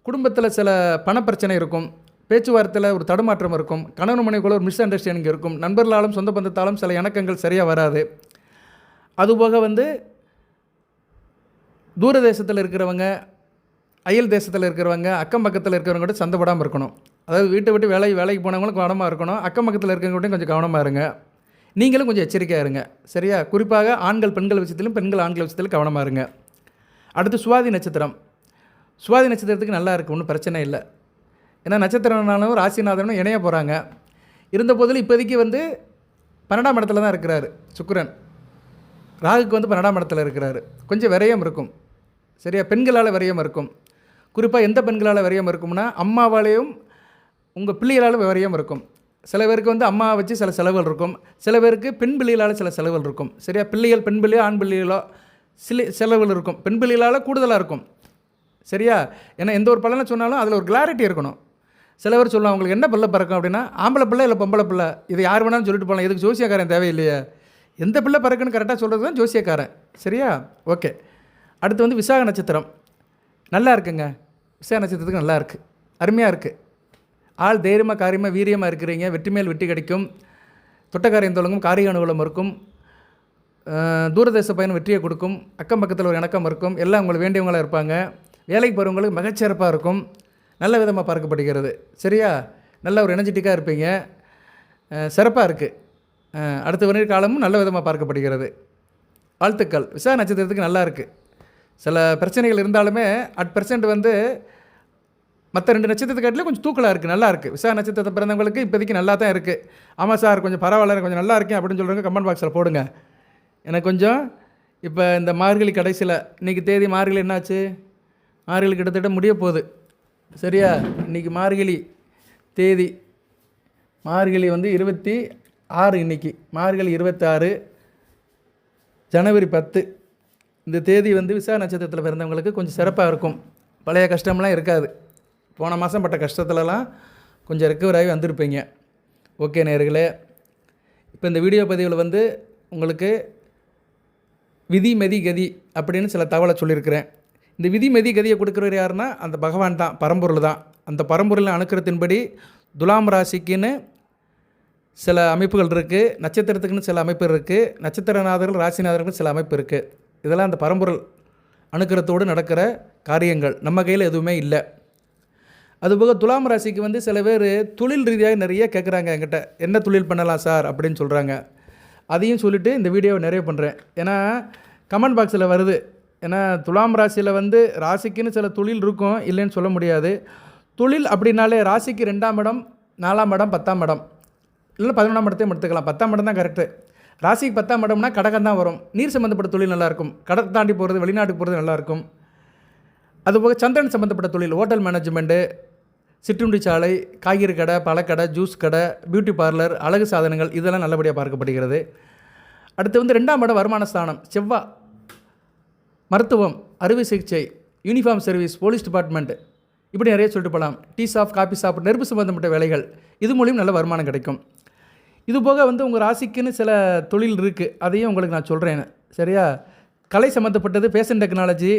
குடும்பத்தில் சில பணப்பிரச்சனை இருக்கும், பேச்சுவார்த்தையில் ஒரு தடுமாற்றம் இருக்கும், கணவன் மனைவிக்குள்ள ஒரு மிஸ் அண்டர்ஸ்டாண்டிங் இருக்கும், நண்பர்களாலும் சொந்த பந்தத்தாலும் சில இணக்கங்கள் சரியாக வராது. அதுபோக வந்து தூர தேசத்தில் இருக்கிறவங்க, அயல் தேசத்தில் இருக்கிறவங்க, அக்கம் பக்கத்தில் இருக்கிறவங்க கூட சந்தப்படாமல் இருக்கணும். அதாவது வீட்டை விட்டு வேலைக்கு போனவங்களும் கவனமாக இருக்கணும். அக்கம் பக்கத்தில் இருக்கவங்கள்ட்டையும் கொஞ்சம் கவனமாக இருங்க. நீங்களும் கொஞ்சம் எச்சரிக்கையாக இருங்க. சரியா? குறிப்பாக ஆண்கள் பெண்கள் விஷயத்திலும், பெண்கள் ஆண்கள் விஷயத்திலும் கவனமாக இருங்க. அடுத்து சுவாதி நட்சத்திரம். சுவாதி நட்சத்திரத்துக்கு நல்லா இருக்குது, ஒன்றும் பிரச்சனை இல்லை. ஏன்னா நட்சத்திரனாலும் ராசிநாதனும் இணைய போகிறாங்க. இருந்த போதிலும் இப்போதைக்கு வந்து 12ஆம் இடத்துல தான் இருக்கிறாரு சுக்கிரன். ராகுக்கு வந்து 12ஆம் இடத்துல இருக்கிறாரு. கொஞ்சம் விரயம் இருக்கும். சரியா? பெண்களால் விரயம் இருக்கும். குறிப்பாக எந்த பெண்களால் விரயம் இருக்கும்னா, அம்மாவாலேயும் உங்கள் பிள்ளைகளால் விரயம் இருக்கும். சில பேருக்கு வந்து அம்மாவை வச்சு சில செலவுகள் இருக்கும். சில பேருக்கு பெண் பிள்ளைகளால் சில செலவுகள் இருக்கும். சரியா? பிள்ளைகள் பெண் பிள்ளையோ ஆண் பிள்ளைகளோ சில செலவுகள் இருக்கும். பெண் பிள்ளைகளால் கூடுதலாக இருக்கும். சரியா? ஏன்னா எந்த ஒரு பலனை சொன்னாலும் அதில் ஒரு கிளாரிட்டி இருக்கணும். சில பேர் சொல்லலாம், உங்களுக்கு என்ன பிள்ளை பிறக்கும் அப்படின்னா, ஆம்பளை பிள்ளை இல்லை பொம்பளை பிள்ளை, இது யார் வேணாலும் சொல்லிட்டு போகலாம், இதுக்கு ஜோசியக்காரன் தேவையில்லையே. எந்த பிள்ளை பிறக்குன்னு கரெக்டாக சொல்கிறது தான் ஜோசியக்காரன். சரியா? ஓகே. அடுத்து வந்து விசாக நட்சத்திரம். நல்லா இருக்குங்க. விசாக நட்சத்திரத்துக்கு நல்லா இருக்குது, அருமையாக இருக்குது. ஆள் தைரியமாக காரியமாக வீரியமாக இருக்கிறீங்க. வெற்றி மேல் வெற்றி கிடைக்கும். தொட்டக்காரியம் தொடங்கும், காரிய அனுகூலம் இருக்கும். தூரதேச பயணம் வெற்றியை கொடுக்கும். அக்கம் பக்கத்தில் ஒரு இணக்கம் இருக்கும். எல்லாம் உங்களுக்கு வேண்டியவங்களாக இருப்பாங்க. வேலைக்கு போகிறவங்களுக்கு மிகச்சிறப்பாக இருக்கும். நல்ல விதமாக பார்க்கப்படுகிறது. சரியா? நல்ல ஒரு எனர்ஜெட்டிக்காக இருப்பீங்க. சிறப்பாக இருக்குது. அடுத்த வருட காலமும் நல்ல விதமாக பார்க்கப்படுகிறது. வாழ்த்துக்கள். விசாக நட்சத்திரத்துக்கு நல்லா இருக்குது. சில பிரச்சனைகள் இருந்தாலுமே அட் பர்சன்ட் வந்து மற்ற 2 நட்சத்திரத்தை காட்டிலும் கொஞ்சம் தூக்கலாக இருக்குது, நல்லா இருக்குது. விசாக நட்சத்திரத்தை பிறந்தவங்களுக்கு இப்போதைக்கு நல்லா தான் இருக்குது. ஆமாம் சார், கொஞ்சம் பரவாயில்ல, கொஞ்சம் நல்லா இருக்கேன் அப்படின்னு சொல்கிறவங்க கமெண்ட் பாக்ஸில் போடுங்க. எனக்கு கொஞ்சம் இப்போ இந்த மார்கழி கடைசியில், இன்றைக்கி தேதி மார்கழி என்னாச்சு, மார்கழி கிட்டத்தட்ட முடிய போகுது. சரியா? இன்றைக்கி மார்கழி தேதி, மார்கழி வந்து 26, இன்றைக்கி மார்கழி 26 ஜனவரி 10. இந்த தேதி வந்து விசாக நட்சத்திரத்தில் பிறந்தவங்களுக்கு கொஞ்சம் சிறப்பாக இருக்கும். பழைய கஷ்டம்லாம் இருக்காது. போன மாதம் பட்ட கஷ்டத்துலலாம் கொஞ்சம் ரெக்கவர் ஆகி வந்திருப்பீங்க. ஓகே நேயர்களே, இப்போ இந்த வீடியோ பதிவில் வந்து உங்களுக்கு விதி மெதி கதி அப்படின்னு சில தகவலை சொல்லியிருக்கிறேன். இந்த விதி மெதி கதியை கொடுக்குறவர் யாருன்னா அந்த பகவான் தான், பரம்பொருள் தான். அந்த பரம்பொருளின் அணுக்கிறத்தின்படி துலாம் ராசிக்குன்னு சில அமைப்புகள் இருக்குது, நட்சத்திரத்துக்குன்னு சில அமைப்பு இருக்குது, நட்சத்திரநாதர்கள் ராசிநாதர்கள் சில அமைப்பு இருக்குது. இதெல்லாம் அந்த பரம்பொருள் அணுக்கிறத்தோடு நடக்கிற காரியங்கள், நம்ம கையில் எதுவுமே இல்லை. அதுபோக துலாம் ராசிக்கு வந்து சில பேர் தொழில் ரீதியாக நிறைய கேட்குறாங்க என்கிட்ட, என்ன தொழில் பண்ணலாம் சார் அப்படின்னு சொல்கிறாங்க. அதையும் சொல்லிவிட்டு இந்த வீடியோவை நிறைய பண்ணுறேன். ஏன்னா கமெண்ட் பாக்ஸில் வருது. ஏன்னா துலாம் ராசியில் வந்து ராசிக்குன்னு சில தொழில் இருக்கும், இல்லைன்னு சொல்ல முடியாது. தொழில் அப்படின்னாலே ராசிக்கு 2ஆம் இடம், 4ஆம் இடம், 10ஆம் இடம், இல்லை 11ஆம் இடத்தையும் எடுத்துக்கலாம். 10ஆம் இடம் தான் கரெக்டு. ராசிக்கு 10ஆம் இடம்னா கடகம் தான் வரும். நீர் சம்மந்தப்பட்ட தொழில் நல்லாயிருக்கும். கடல் தாண்டி போகிறது, வெளிநாட்டுக்கு போகிறது நல்லாயிருக்கும். அதுபோக சந்திரன் சம்மந்தப்பட்ட தொழில், ஹோட்டல் மேனேஜ்மெண்ட்டு, சிற்றுண்டி சாலை, காய்கறி கடை, பழக்கடை, ஜூஸ் கடை, பியூட்டி பார்லர், அழகு சாதனங்கள், இதெல்லாம் நல்லபடியாக பார்க்கப்படுகிறது. அடுத்து வந்து 2ஆம் இடம் வருமான ஸ்தானம், செவ்வாய், மருத்துவம், அறுவை சிகிச்சை, யூனிஃபார்ம் சர்வீஸ், போலீஸ் டிபார்ட்மெண்ட், இப்படி நிறைய சொல்லிட்டு போகலாம். டீ ஷாப், காஃபி ஷாப், நெருப்பு சம்மந்தப்பட்ட வேலைகள், இது மூலியம் நல்ல வருமானம் கிடைக்கும். இது போக வந்து உங்கள் ராசிக்குன்னு சில தொழில் இருக்குது, அதையும் உங்களுக்கு நான் சொல்கிறேன். சரியா? கலை சம்மந்தப்பட்டது, ஃபேஷன் டெக்னாலஜி,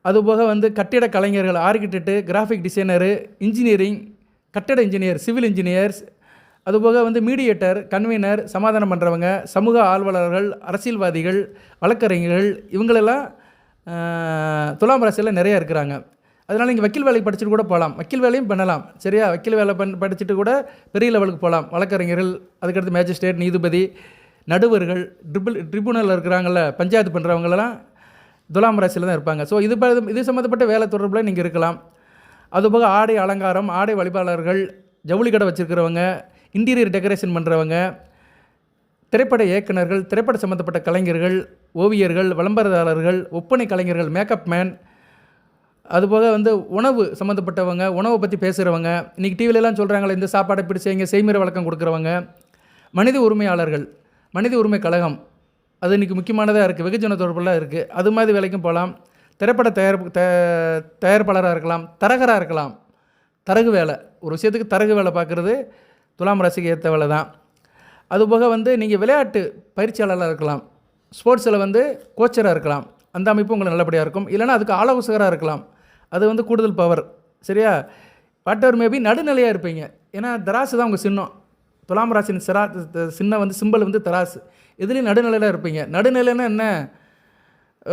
அதுபோக வந்து கட்டிட கலைஞர்கள், ஆர்கிடெக்டு, கிராஃபிக் டிசைனரு, இன்ஜினியரிங், கட்டட இன்ஜினியர், சிவில் இன்ஜினியர்ஸ், அதுபோக வந்து மீடியேட்டர், கன்வீனர், சமாதானம் பண்ணுறவங்க, சமூக ஆர்வலர்கள், அரசியல்வாதிகள், வழக்கறிஞர்கள், இவங்களெல்லாம் துலாம் ராசியில் நிறைய இருக்கிறாங்க. அதனால் நீங்கள் வக்கீல் வேலைக்கு படிச்சுட்டு கூட போகலாம், வக்கீல் வேலையும் பண்ணலாம். சரியா? வக்கீல் வேலை படிச்சுட்டு கூட பெரிய லெவலுக்கு போகலாம். வழக்கறிஞர்கள், அதுக்கடுத்து மேஜிஸ்ட்ரேட், நீதிபதி, நடுவர்கள், ட்ரிபுனல் இருக்கிறாங்கள்ல, பஞ்சாயத்து பண்ணுறவங்களெல்லாம் துலாம் ராசியில் தான் இருப்பாங்க. ஸோ இது சம்மந்தப்பட்ட வேலை தொடர்பில் நீங்கள் இருக்கலாம். அதுபோக ஆடை அலங்காரம், ஆடை வழிபாளர்கள், ஜவுளி கடை வச்சுருக்கிறவங்க, இன்டீரியர் டெக்கரேஷன் பண்ணுறவங்க, திரைப்பட இயக்குநர்கள், திரைப்பட சம்மந்தப்பட்ட கலைஞர்கள், ஓவியர்கள், விளம்பரதாரர்கள், ஒப்பனை கலைஞர்கள், மேக்கப் மேன், அதுபோக வந்து உணவு சம்மந்தப்பட்டவங்க, உணவை பற்றி பேசுகிறவங்க, இன்றைக்கி டிவிலெலாம் சொல்கிறாங்களே இந்த சாப்பாடை இப்படி செய்யுங்க, செய்முறை வழக்கம் கொடுக்குறவங்க, மனித உரிமையாளர்கள், மனித உரிமை கழகம், அது இன்றைக்கி முக்கியமானதாக இருக்குது, வெகுஜன தொடர்பெல்லாம் இருக்குது. அது மாதிரி வேலைக்கும் போகலாம். திரைப்பட தயாரிப்பாளராக இருக்கலாம், தரகராக இருக்கலாம். தரகு வேலை, ஒரு விஷயத்துக்கு தரகு வேலை பார்க்குறது துலாம் ராசிக்கு ஏற்ற வேலை தான். அதுபோக வந்து நீங்கள் விளையாட்டு பயிற்சியாளராக இருக்கலாம், ஸ்போர்ட்ஸில் வந்து கோச்சராக இருக்கலாம், அந்த அமைப்பு உங்களுக்கு நல்லபடியாக இருக்கும். இல்லைனா அதுக்கு ஆலோசகராக இருக்கலாம், அது வந்து கூடுதல் பவர். சரியா? வாட் எவர் மேபி நடுநிலையாக இருப்பீங்க. ஏன்னா தராசு தான் உங்கள் சின்னம். துலாம் ராசியின் சின்னம் வந்து சிம்பிள் வந்து தராசு. இதுலேயும் நடுநிலையில் இருப்பீங்க. நடுநிலைன்னா என்ன?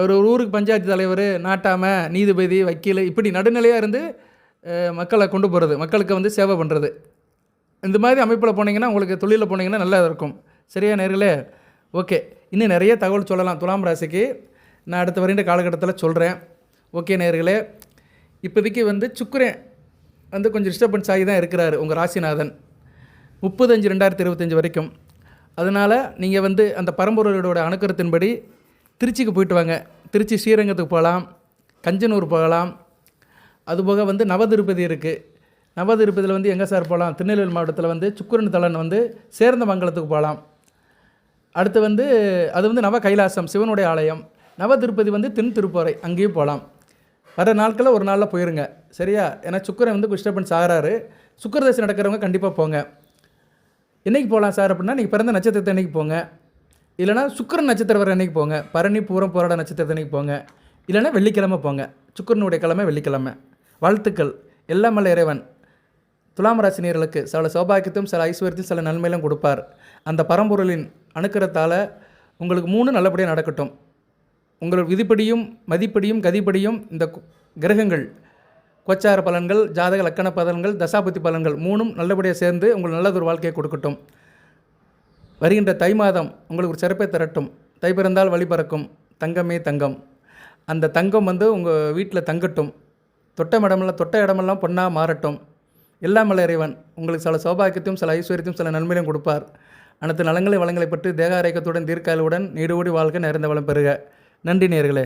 ஒரு ஊருக்கு பஞ்சாயத்து தலைவர், நாட்டாமை, நீதிபதி, வக்கீல், இப்படி நடுநிலையாக இருந்து மக்களை கொண்டு போகிறது, மக்களுக்கு வந்து சேவை பண்ணுறது. இந்த மாதிரி அமைப்பில் போனீங்கன்னா உங்களுக்கு தொழிலில் போனீங்கன்னா நல்லா இருக்கும். சரியா நேர்களே? ஓகே. இன்னும் நிறைய தகவல் சொல்லலாம் துலாம் ராசிக்கு, நான் அடுத்து வருகின்ற காலகட்டத்தில் சொல்கிறேன். ஓகே நேர்களே, இப்போதைக்கு வந்து சுக்கிரன் வந்து கொஞ்சம் டிஸ்டர்பன்ஸ் ஆகி தான் இருக்கிறாரு உங்கள் ராசிநாதன் 30/5/2025 வரைக்கும். அதனால் நீங்கள் வந்து அந்த பரம்பொருளோட அணுக்கரத்தின்படி திருச்சிக்கு போயிட்டு வாங்க. திருச்சி ஸ்ரீரங்கத்துக்கு போகலாம், கஞ்சனூர் போகலாம். அதுபோக வந்து நவதிருப்பதி இருக்குது. நவதிருப்பதியில் வந்து எங்கே சார் போகலாம்? திருநெல்வேலி மாவட்டத்தில் வந்து சுக்கிரன் தலன் வந்து சேர்ந்தமங்கலத்துக்கு போகலாம். அடுத்து வந்து அது வந்து நவ கைலாசம் சிவனுடைய ஆலயம். நவதிருப்பதி வந்து தென் திருப்போரை, அங்கேயும் போகலாம். வர நாட்களில் ஒரு நாளில் போயிருங்க. சரியா? ஏன்னா சுக்கிரன் வந்து டிஸ்டர்பன்ஸ் ஆகிறாரு. சுக்கிரதசை நடக்கிறவங்க கண்டிப்பாக போங்க. என்றைக்கு போகலாம் சார் அப்படின்னா, நீங்கள் பிறந்த நட்சத்திரத்தை அன்றைக்கி போங்க, இல்லைனா சுக்கிரன் நட்சத்திரம் வர அன்றைக்கி போங்க, பரணி பூரம் போராட நட்சத்திரத்தை அன்றைக்கி போங்க, இல்லைனா வெள்ளிக்கிழமை போங்க. சுக்கிரனுடைய கிழமை வெள்ளிக்கிழமை. வாழ்த்துக்கள். எல்லாம் வல்ல இறைவன் துலாம் ராசி நேயர்களுக்கு சில சௌபாக்கியத்தையும் சில ஐஸ்வர்யத்தையும் சில நன்மையிலும் கொடுப்பார். அந்த பரம்பொருளின் அணுக்கரத்தால் உங்களுக்கு 3 நல்லபடியாக நடக்கட்டும். உங்கள் விதிப்படியும் மதிப்படியும் கதிப்படியும் இந்த கிரகங்கள் கோச்சார பலன்கள், ஜாதக லக்கண பலன்கள், தசாபுத்தி பலன்கள் 3ம் நல்லபடியாக சேர்ந்து உங்களுக்கு நல்லதொரு வாழ்க்கையை கொடுக்கட்டும். வருகின்ற தை மாதம் உங்களுக்கு ஒரு சிறப்பை தரட்டும். தை பிறந்தால் வழி பறக்கும், தங்கமே தங்கம். அந்த தங்கம் வந்து உங்கள் வீட்டில் தங்கட்டும். தொட்ட இடமெல்லாம் பொன்னாக மாறட்டும். எல்லாம் வல்ல இறைவன் உங்களுக்கு சில சௌபாக்கியத்தையும் சில ஐஸ்வர்யத்தையும் சில நன்மையும் கொடுப்பார். அனைத்து நலங்களை வளங்களை பற்றி தேக ஆரோக்கியத்துடன் தீர்க்காயுடன் நீடோடி வாழ்க்கை நிறைந்த வளம் பெறுக. நன்றி நேயர்களே.